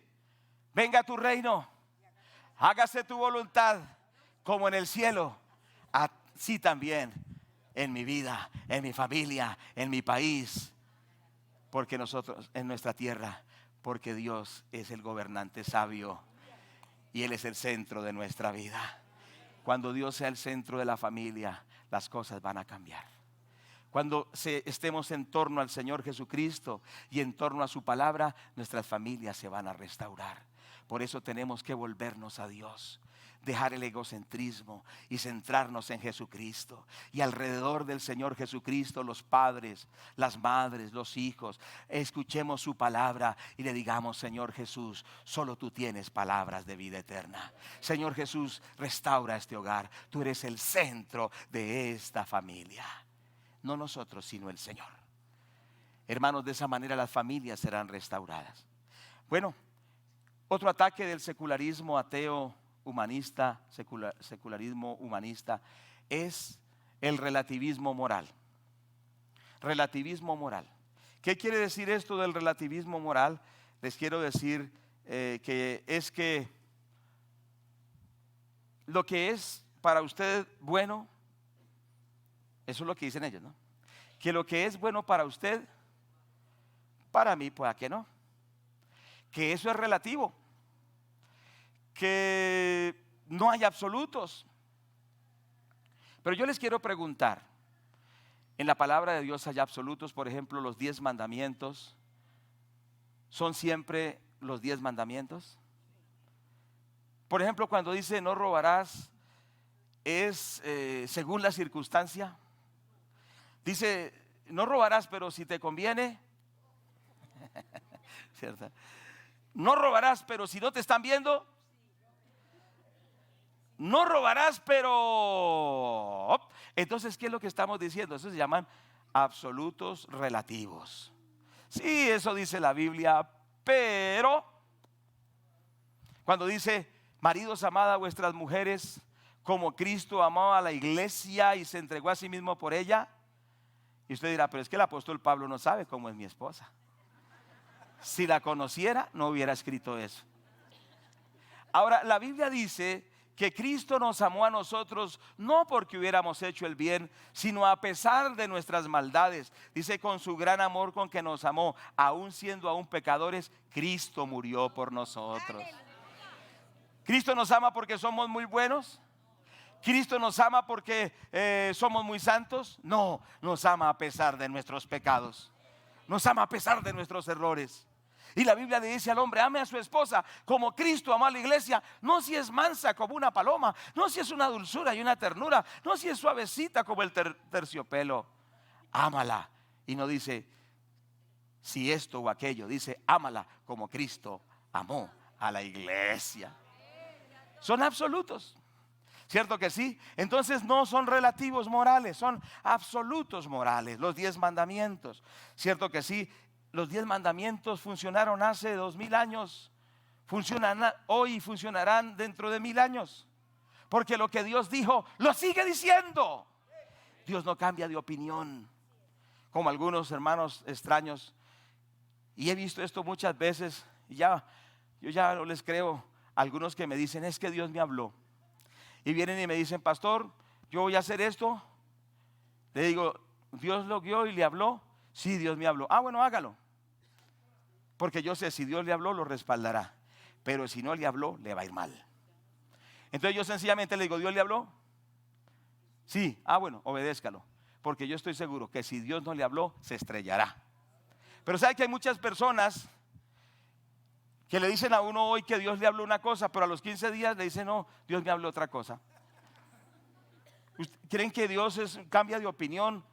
venga tu reino, hágase tu voluntad, como en el cielo, así también en mi vida, en mi familia, en mi país, porque nosotros, en nuestra tierra, porque Dios es el gobernante sabio y Él es el centro de nuestra vida. Cuando Dios sea el centro de la familia, las cosas van a cambiar. Cuando estemos en torno al Señor Jesucristo y en torno a su palabra, nuestras familias se van a restaurar. Por eso tenemos que volvernos a Dios, dejar el egocentrismo y centrarnos en Jesucristo. Y alrededor del Señor Jesucristo, los padres, las madres, los hijos, escuchemos su palabra y le digamos: Señor Jesús, solo tú tienes palabras de vida eterna. Señor Jesús, restaura este hogar. Tú eres el centro de esta familia. No nosotros, sino el Señor. Hermanos, de esa manera las familias serán restauradas. Bueno, otro ataque del secularismo ateo, humanista, secularismo humanista, es el relativismo moral. Relativismo moral. ¿Qué quiere decir esto del relativismo moral? Les quiero decir que lo que es para usted bueno, eso es lo que dicen ellos, ¿no? Que lo que es bueno para usted, para mí pueda que no. Que eso es relativo, que no hay absolutos. Pero yo les quiero preguntar, en la palabra de Dios hay absolutos. Por ejemplo, los 10 mandamientos, ¿son siempre los 10 mandamientos? Por ejemplo, cuando dice no robarás, ¿es según la circunstancia? Dice no robarás, pero si te conviene, ¿cierto? No robarás, pero si no te están viendo. No robarás, pero... Entonces, ¿qué es lo que estamos diciendo? Eso se llaman absolutos relativos. Sí, eso dice la Biblia, pero cuando dice Maridos, amad a vuestras mujeres como Cristo amó a la iglesia y se entregó a sí mismo por ella. Y usted dirá, pero es que el apóstol Pablo no sabe cómo es mi esposa. Si la conociera, no hubiera escrito eso. Ahora, la Biblia dice que Cristo nos amó a nosotros no porque hubiéramos hecho el bien, sino a pesar de nuestras maldades. Dice, con su gran amor con que nos amó, aun siendo aún pecadores, Cristo murió por nosotros. Cristo nos ama porque somos muy buenos. Cristo nos ama porque somos muy santos. No, nos ama a pesar de nuestros pecados. Nos ama a pesar de nuestros errores. Y la Biblia le dice al hombre, ame a su esposa como Cristo amó a la iglesia. No si es mansa como una paloma, no si es una dulzura y una ternura, no si es suavecita como el terciopelo. Ámala. Y no dice si esto o aquello, dice ámala como Cristo amó a la iglesia. Son absolutos, ¿cierto que sí? Entonces no son relativos morales, son absolutos morales. Los 10 mandamientos, ¿cierto que sí? Los 10 mandamientos funcionaron hace 2000 años, funcionan hoy y funcionarán dentro de 1000 años. Porque lo que Dios dijo, lo sigue diciendo. Dios no cambia de opinión, como algunos hermanos extraños. Y he visto esto muchas veces, y yo ya no les creo. Algunos que me dicen, es que Dios me habló. Y vienen y me dicen, pastor, yo voy a hacer esto. Le digo, ¿Dios lo guió y le habló? Sí, Dios me habló. Ah, bueno, hágalo. Porque yo sé, si Dios le habló, lo respaldará. Pero si no le habló, le va a ir mal. Entonces yo sencillamente le digo, ¿Dios le habló? Sí, ah, bueno, obedézcalo. Porque yo estoy seguro que si Dios no le habló, se estrellará. Pero sabe que hay muchas personas que le dicen a uno hoy que Dios le habló una cosa, pero a los 15 días le dicen, no, Dios me habló otra cosa. ¿Creen que Dios cambia de opinión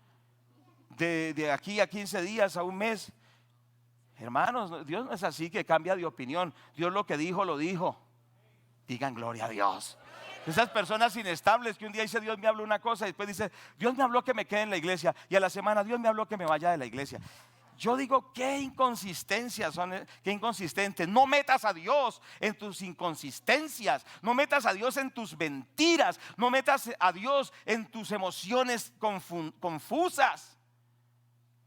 de aquí a 15 días, a un mes? Hermanos, Dios no es así que cambia de opinión. Dios lo que dijo, lo dijo. Digan gloria a Dios. Esas personas inestables que un día dice Dios me habló una cosa y después dice Dios me habló que me quede en la iglesia, y a la semana Dios me habló que me vaya de la iglesia. Yo digo, qué inconsistencias son, qué inconsistentes. No metas a Dios en tus inconsistencias, no metas a Dios en tus mentiras, no metas a Dios en tus emociones confusas.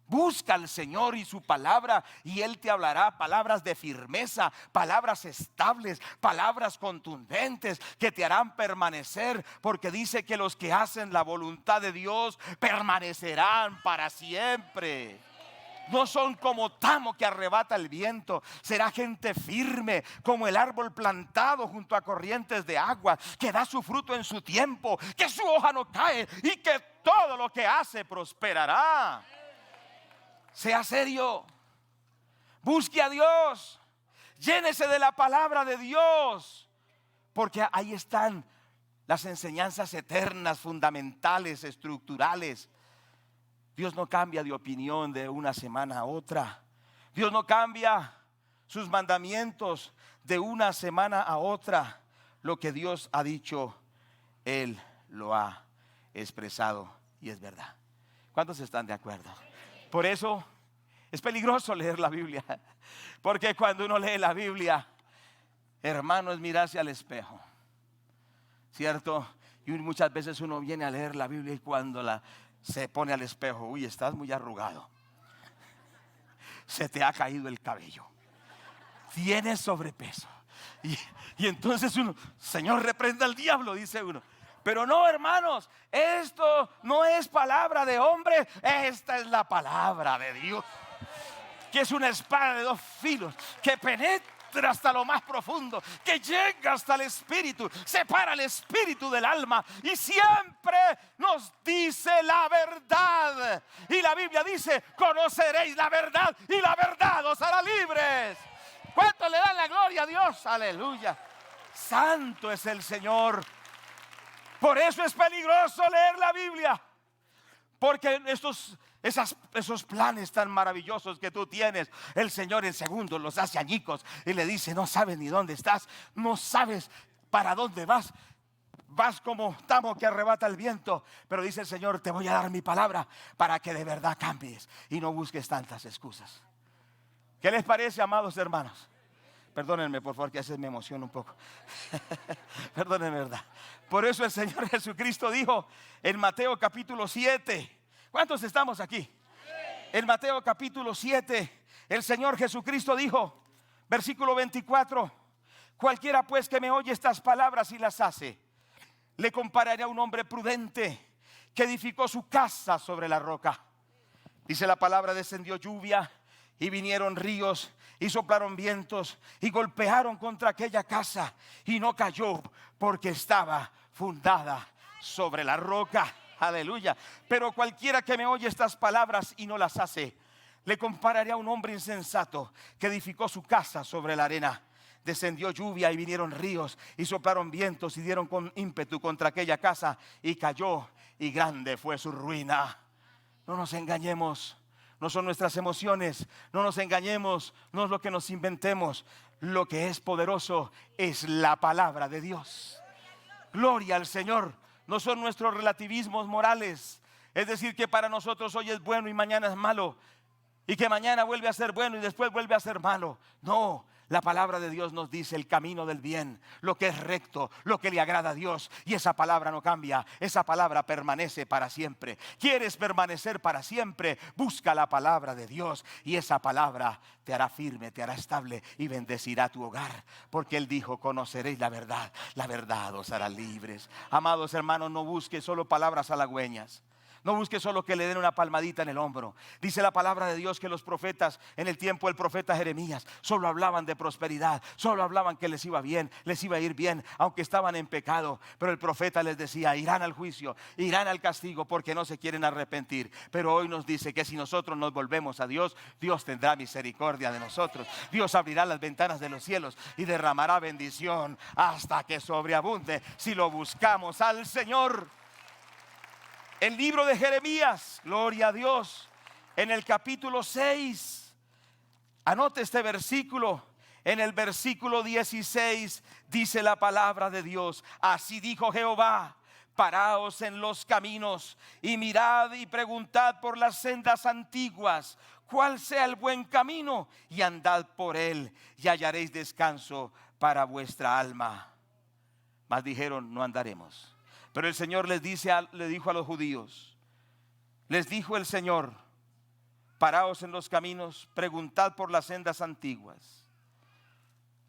Busca al Señor y su palabra, y Él te hablará palabras de firmeza, palabras estables, palabras contundentes que te harán permanecer, porque dice que los que hacen la voluntad de Dios permanecerán para siempre. No son como tamo que arrebata el viento. Será gente firme como el árbol plantado junto a corrientes de agua, que da su fruto en su tiempo, que su hoja no cae y que todo lo que hace prosperará. Sea serio, busque a Dios, llénese de la palabra de Dios, porque ahí están las enseñanzas eternas, fundamentales, estructurales. Dios no cambia de opinión de una semana a otra. Dios no cambia sus mandamientos de una semana a otra. Lo que Dios ha dicho, Él lo ha expresado y es verdad. ¿Cuántos están de acuerdo? Por eso es peligroso leer la Biblia, porque cuando uno lee la Biblia, hermano, es mirarse al espejo, ¿cierto? Y muchas veces uno viene a leer la Biblia y cuando se pone al espejo, uy, estás muy arrugado, se te ha caído el cabello, tienes sobrepeso, y entonces uno, Señor, reprenda al diablo, dice uno. Pero no, hermanos, esto no es palabra de hombre, esta es la palabra de Dios, que es una espada de 2 filos, que penetra hasta lo más profundo, que llega hasta el espíritu, separa el espíritu del alma, y siempre nos dice la verdad. Y la Biblia dice, conoceréis la verdad y la verdad os hará libres. ¿Cuánto le dan la gloria a Dios? Aleluya. Santo es el Señor. Por eso es peligroso leer la Biblia, porque esos planes tan maravillosos que tú tienes, el Señor en segundos los hace añicos y le dice, no sabes ni dónde estás, no sabes para dónde vas, vas como tamo que arrebata el viento. Pero dice el Señor, te voy a dar mi palabra para que de verdad cambies y no busques tantas excusas. ¿Qué les parece, amados hermanos? Perdónenme, por favor, que a veces me emociono un poco. Perdónenme, ¿verdad? Por eso el Señor Jesucristo dijo en Mateo capítulo 7. ¿Cuántos estamos aquí? En Mateo capítulo 7, el Señor Jesucristo dijo, versículo 24: cualquiera pues que me oye estas palabras y las hace, le compararé a un hombre prudente que edificó su casa sobre la roca. Dice la palabra: descendió lluvia y vinieron ríos y soplaron vientos y golpearon contra aquella casa, y no cayó porque estaba fundada sobre la roca. Aleluya. Pero cualquiera que me oye estas palabras y no las hace, le compararé a un hombre insensato que edificó su casa sobre la arena. Descendió lluvia y vinieron ríos y soplaron vientos y dieron con ímpetu contra aquella casa, y cayó, y grande fue su ruina. No nos engañemos, no son nuestras emociones, no nos engañemos, no es lo que nos inventemos. Lo que es poderoso es la palabra de Dios. Gloria al Señor. No son nuestros relativismos morales, es decir, que para nosotros hoy es bueno y mañana es malo, y que mañana vuelve a ser bueno y después vuelve a ser malo. No, la palabra de Dios nos dice el camino del bien, lo que es recto, lo que le agrada a Dios. Y esa palabra no cambia, esa palabra permanece para siempre. ¿Quieres permanecer para siempre? Busca la palabra de Dios, y esa palabra te hará firme, te hará estable y bendecirá tu hogar. Porque Él dijo: conoceréis la verdad os hará libres. Amados hermanos, no busque solo palabras halagüeñas. No busque solo que le den una palmadita en el hombro. Dice la palabra de Dios que los profetas, en el tiempo del profeta Jeremías, solo hablaban de prosperidad, solo hablaban que les iba bien, les iba a ir bien, aunque estaban en pecado. Pero el profeta les decía: irán al juicio, irán al castigo, porque no se quieren arrepentir. Pero hoy nos dice que si nosotros nos volvemos a Dios, Dios tendrá misericordia de nosotros. Dios abrirá las ventanas de los cielos y derramará bendición hasta que sobreabunde, si lo buscamos al Señor. El libro de Jeremías, gloria a Dios, en el capítulo 6, anote este versículo. En el versículo 16 dice la palabra de Dios: así dijo Jehová, paraos en los caminos y mirad y preguntad por las sendas antiguas, cuál sea el buen camino, y andad por él, y hallaréis descanso para vuestra alma. Mas dijeron: no andaremos. Pero el Señor le dijo a los judíos, les dijo el Señor: paraos en los caminos, preguntad por las sendas antiguas,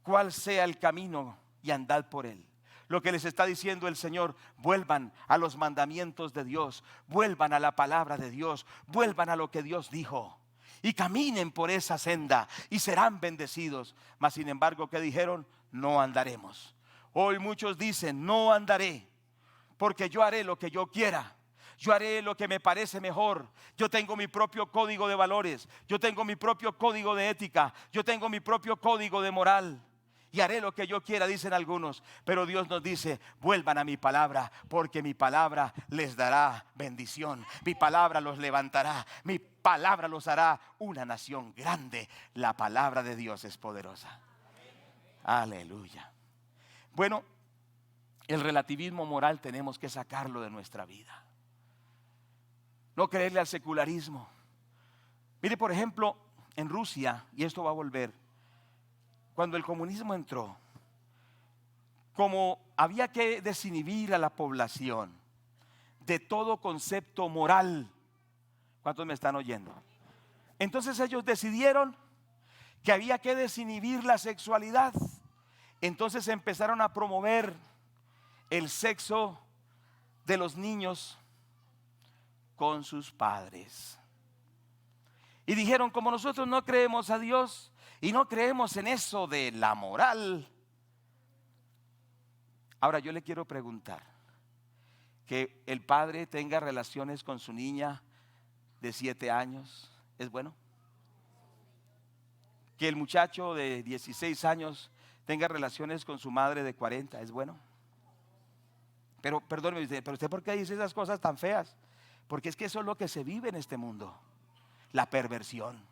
cuál sea el camino, y andad por él. Lo que les está diciendo el Señor: vuelvan a los mandamientos de Dios, vuelvan a la palabra de Dios, vuelvan a lo que Dios dijo, y caminen por esa senda y serán bendecidos. Mas sin embargo, ¿qué dijeron? No andaremos. Hoy muchos dicen: no andaré, porque yo haré lo que yo quiera, yo haré lo que me parece mejor. Yo tengo mi propio código de valores, yo tengo mi propio código de ética, yo tengo mi propio código de moral, y haré lo que yo quiera, dicen algunos. Pero Dios nos dice: vuelvan a mi palabra, porque mi palabra les dará bendición, mi palabra los levantará, mi palabra los hará una nación grande. La palabra de Dios es poderosa. Aleluya. Bueno, el relativismo moral tenemos que sacarlo de nuestra vida. No creerle al secularismo. Mire, por ejemplo, en Rusia, y esto va a volver, cuando el comunismo entró, como había que desinhibir a la población de todo concepto moral. ¿Cuántos me están oyendo? Entonces ellos decidieron que había que desinhibir la sexualidad. Entonces empezaron a promover el sexo de los niños con sus padres. Y dijeron: como nosotros no creemos a Dios y no creemos en eso de la moral. Ahora yo le quiero preguntar: que el padre tenga relaciones con su niña de 7 años, ¿es bueno? Que el muchacho de 16 años tenga relaciones con su madre de 40, ¿es bueno? Pero perdóneme, pero usted, ¿por qué dice esas cosas tan feas? Porque es que eso es lo que se vive en este mundo, la perversión.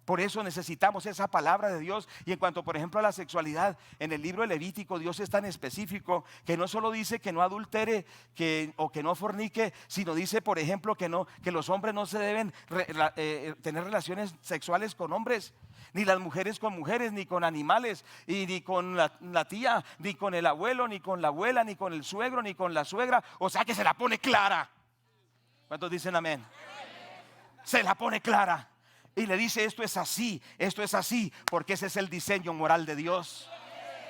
Por eso necesitamos esa palabra de Dios. Y en cuanto, por ejemplo, a la sexualidad, en el libro de Levítico, Dios es tan específico que no solo dice que no adultere o que no fornique, sino dice, por ejemplo, que los hombres no se deben tener relaciones sexuales con hombres. Ni las mujeres con mujeres, ni con animales, y ni con la tía, ni con el abuelo, ni con la abuela, ni con el suegro, ni con la suegra. O sea que se la pone clara. ¿Cuántos dicen amén? Se la pone clara. Y le dice, esto es así, porque ese es el diseño moral de Dios.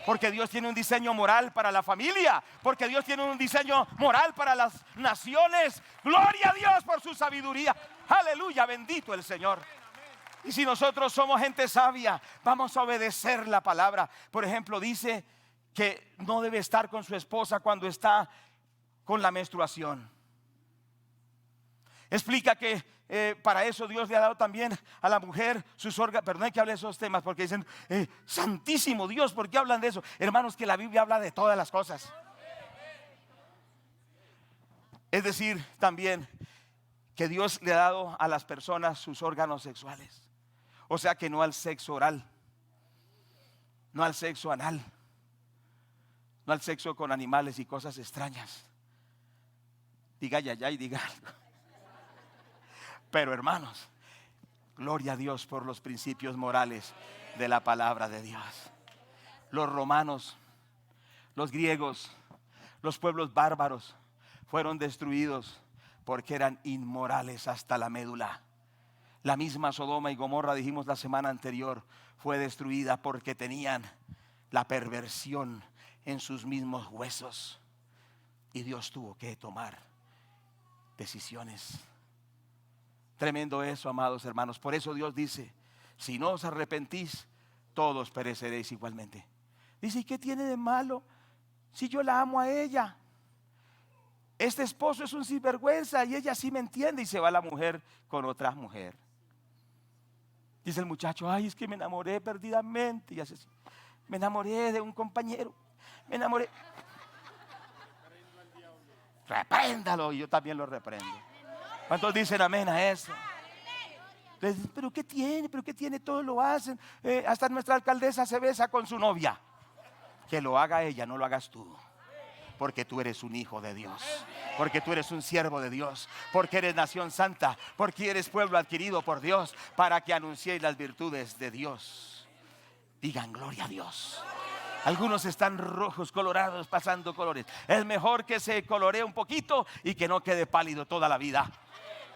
Porque Dios tiene un diseño moral para la familia. Porque Dios tiene un diseño moral para las naciones. Gloria a Dios por su sabiduría. Aleluya, bendito el Señor. Y si nosotros somos gente sabia, vamos a obedecer la palabra. Por ejemplo, dice que no debe estar con su esposa cuando está con la menstruación. Explica que para eso Dios le ha dado también a la mujer sus órganos. Perdón que hable de esos temas porque dicen, santísimo Dios, ¿por qué hablan de eso? Hermanos, que la Biblia habla de todas las cosas. Es decir, también que Dios le ha dado a las personas sus órganos sexuales. O sea que no al sexo oral, no al sexo anal, no al sexo con animales y cosas extrañas. Diga ya y diga algo. Pero hermanos, gloria a Dios por los principios morales de la palabra de Dios. Los romanos, los griegos, los pueblos bárbaros fueron destruidos porque eran inmorales hasta la médula. La misma Sodoma y Gomorra, dijimos la semana anterior, fue destruida porque tenían la perversión en sus mismos huesos. Y Dios tuvo que tomar decisiones. Tremendo eso, amados hermanos. Por eso Dios dice, si no os arrepentís, todos pereceréis igualmente. Dice, ¿y qué tiene de malo si yo la amo a ella? Este esposo es un sinvergüenza y ella sí me entiende. Y se va la mujer con otra mujer. Dice el muchacho, ay, es que me enamoré perdidamente. Y hace así, me enamoré de un compañero. Me enamoré. Repréndalo. Y yo también lo reprendo. ¿Cuántos dicen amén a eso? Entonces, ¿pero qué tiene? ¿Pero qué tiene? Todos lo hacen. Hasta nuestra alcaldesa se besa con su novia. Que lo haga ella, no lo hagas tú. Porque tú eres un hijo de Dios. Porque tú eres un siervo de Dios. Porque eres nación santa. Porque eres pueblo adquirido por Dios. Para que anunciéis las virtudes de Dios. Digan gloria a Dios. Algunos están rojos, colorados, pasando colores. Es mejor que se coloree un poquito y que no quede pálido toda la vida.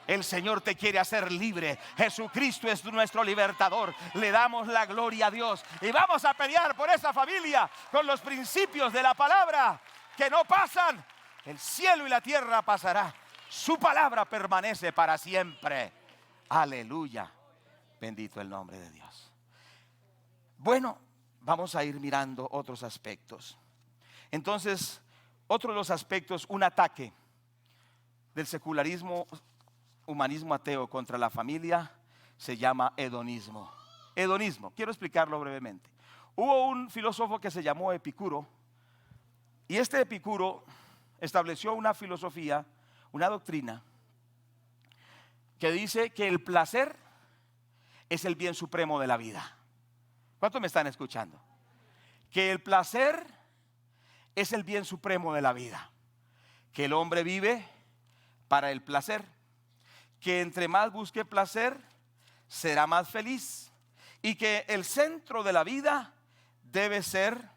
El Señor te quiere hacer libre. Jesucristo es nuestro libertador. Le damos la gloria a Dios. Y vamos a pelear por esa familia con los principios de la palabra que no pasan. El cielo y la tierra pasará. Su palabra permanece para siempre. Aleluya. Bendito el nombre de Dios. Bueno, vamos a ir mirando otros aspectos. Entonces, otro de los aspectos, un ataque del secularismo, humanismo ateo contra la familia, se llama hedonismo. Hedonismo, quiero explicarlo brevemente. Hubo un filósofo que se llamó Epicuro, y este Epicuro estableció una filosofía, una doctrina, que dice que el placer es el bien supremo de la vida. ¿Cuántos me están escuchando? Que el placer es el bien supremo de la vida. Que el hombre vive para el placer. Que entre más busque placer, será más feliz. Y que el centro de la vida debe ser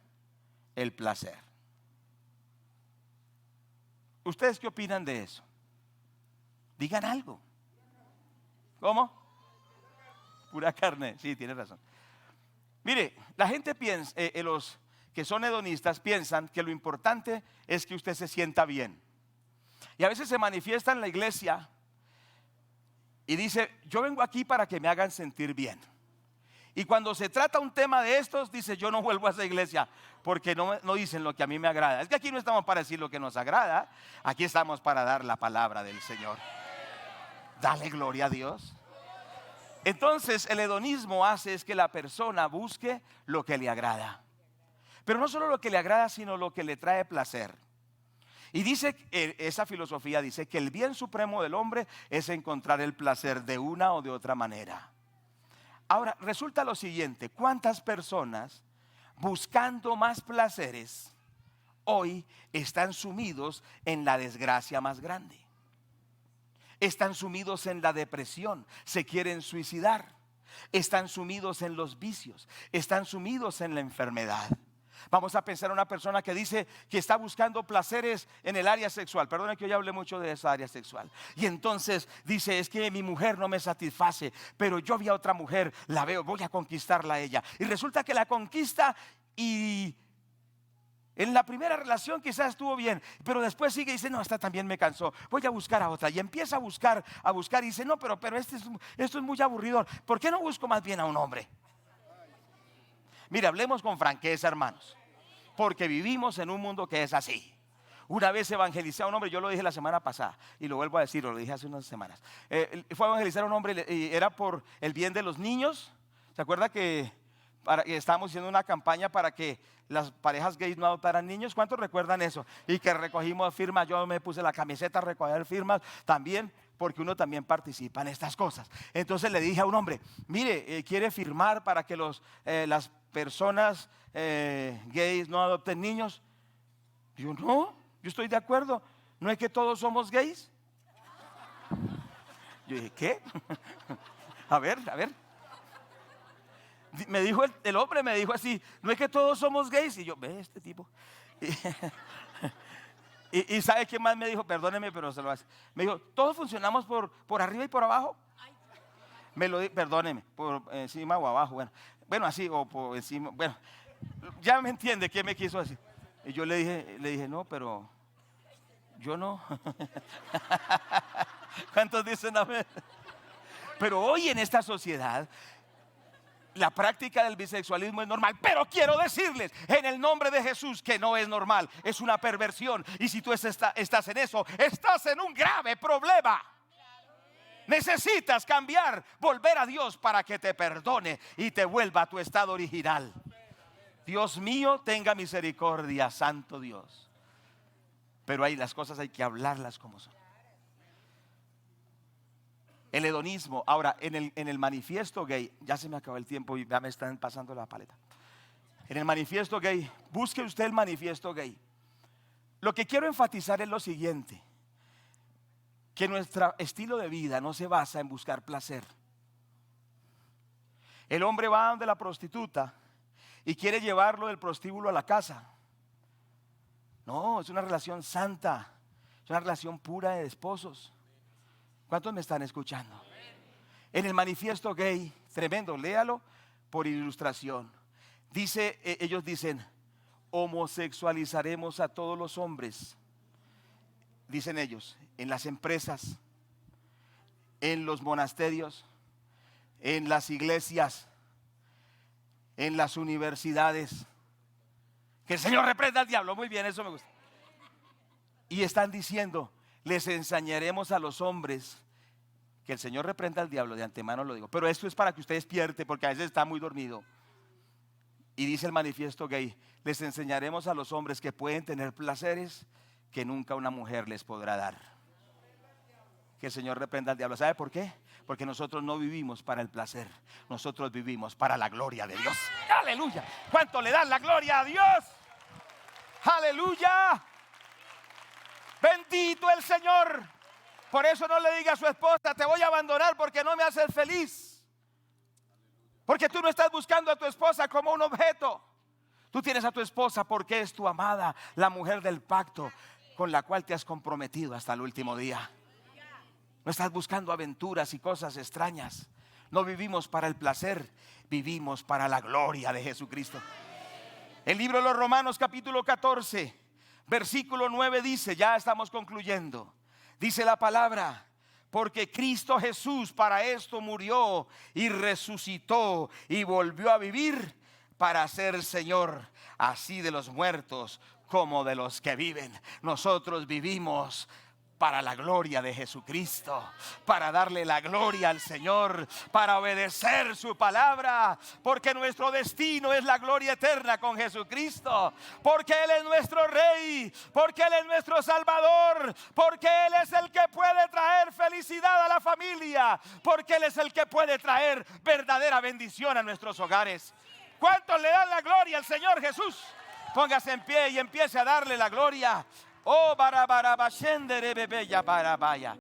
el placer. ¿Ustedes qué opinan de eso? Digan algo. ¿Cómo? Pura carne. Sí, tienes razón. Mire, la gente piensa, los que son hedonistas piensan que lo importante es que usted se sienta bien. Y a veces se manifiesta en la iglesia y dice, yo vengo aquí para que me hagan sentir bien. Y cuando se trata un tema de estos, dice, yo no vuelvo a esa iglesia porque no dicen lo que a mí me agrada. Es que aquí no estamos para decir lo que nos agrada, aquí estamos para dar la palabra del Señor. Dale gloria a Dios. Entonces el hedonismo hace es que la persona busque lo que le agrada. Pero no solo lo que le agrada, sino lo que le trae placer. Y dice, esa filosofía dice que el bien supremo del hombre es encontrar el placer de una o de otra manera. Ahora, resulta lo siguiente, ¿cuántas personas buscando más placeres hoy están sumidos en la desgracia más grande? Están sumidos en la depresión, se quieren suicidar. están sumidos en los vicios, están sumidos en la enfermedad. Vamos a pensar en una persona que dice que está buscando placeres en el área sexual. Perdona que yo ya hablé mucho de esa área sexual. Y entonces dice, es que mi mujer no me satisface, pero yo vi a otra mujer, la veo, voy a conquistarla a ella. Y resulta que la conquista y en la primera relación quizás estuvo bien, pero después sigue y dice, no, esta también me cansó, voy a buscar a otra. Y empieza a buscar y dice, no, pero esto es muy aburridor. ¿Por qué no busco más bien a un hombre? Mire, hablemos con franqueza, hermanos, porque vivimos en un mundo que es así. Una vez evangelicé a un hombre, yo lo dije la semana pasada y lo vuelvo a decir, lo dije hace unas semanas. Fue a evangelizar a un hombre y era por el bien de los niños. ¿Se acuerda que estábamos haciendo una campaña para que las parejas gays no adoptaran niños? ¿Cuántos recuerdan eso? Y que recogimos firmas, yo me puse la camiseta a recoger firmas también, porque uno también participa en estas cosas. Entonces le dije a un hombre, mire, ¿quiere firmar para que las personas gays no adopten niños? Yo no, yo estoy de acuerdo. ¿No es que todos somos gays? Yo dije, ¿qué? A ver. Me dijo el hombre, me dijo así, ¿no es que todos somos gays? Y yo, ve este tipo. Y ¿sabe qué más me dijo? Perdóneme, pero se lo hace. Me dijo, ¿todos funcionamos por arriba y por abajo? Me lo dijo, perdóneme, por encima o abajo. Bueno, así o por encima. Bueno, ya me entiende qué me quiso decir. Y yo le dije, no, pero yo no. ¿Cuántos dicen amén? Pero hoy en esta sociedad la práctica del bisexualismo es normal, pero quiero decirles en el nombre de Jesús que no es normal, es una perversión. Y si tú estás en eso, estás en un grave problema. Necesitas cambiar, volver a Dios para que te perdone y te vuelva a tu estado original. Dios mío, tenga misericordia, santo Dios. Pero ahí las cosas hay que hablarlas como son. El hedonismo. Ahora, en el manifiesto gay, ya se me acabó el tiempo y ya me están pasando la paleta. En el manifiesto gay, busque usted el manifiesto gay. Lo que quiero enfatizar es lo siguiente: que nuestro estilo de vida no se basa en buscar placer. El hombre va donde la prostituta y quiere llevarlo del prostíbulo a la casa. No, es una relación santa, es una relación pura de esposos. ¿Cuántos me están escuchando? En el manifiesto gay, tremendo, léalo por ilustración. Ellos dicen, homosexualizaremos a todos los hombres. Dicen ellos, en las empresas, en los monasterios, en las iglesias, en las universidades. Que el Señor reprenda al diablo. Muy bien, eso me gusta. Y están diciendo, les enseñaremos a los hombres, que el Señor reprenda al diablo, de antemano lo digo, pero esto es para que usted despierte, porque a veces está muy dormido. Y dice el manifiesto gay, les enseñaremos a los hombres que pueden tener placeres que nunca una mujer les podrá dar. Que el Señor reprenda al diablo. ¿Sabe por qué? Porque nosotros no vivimos para el placer, nosotros vivimos para la gloria de Dios. ¡Aleluya! ¿Cuánto le dan la gloria a Dios? ¡Aleluya! Bendito el Señor. Por eso no le diga a su esposa, te voy a abandonar porque no me haces feliz. Porque tú no estás buscando a tu esposa como un objeto. Tú tienes a tu esposa porque es tu amada, la mujer del pacto con la cual te has comprometido hasta el último día. No estás buscando aventuras y cosas extrañas. No vivimos para el placer, vivimos para la gloria de Jesucristo. El libro de los Romanos capítulo 14 versículo 9 dice, ya estamos concluyendo, dice la palabra, porque Cristo Jesús para esto murió y resucitó y volvió a vivir para ser Señor, así de los muertos como de los que viven. Nosotros vivimos para la gloria de Jesucristo, para darle la gloria al Señor, para obedecer su palabra, porque nuestro destino es la gloria eterna con Jesucristo, porque Él es nuestro Rey, porque Él es nuestro Salvador, porque Él es el que puede traer felicidad a la familia, porque Él es el que puede traer verdadera bendición a nuestros hogares. ¿Cuántos le dan la gloria al Señor Jesús? Póngase en pie y empiece a darle la gloria. Oh, para bebé ya para vaya.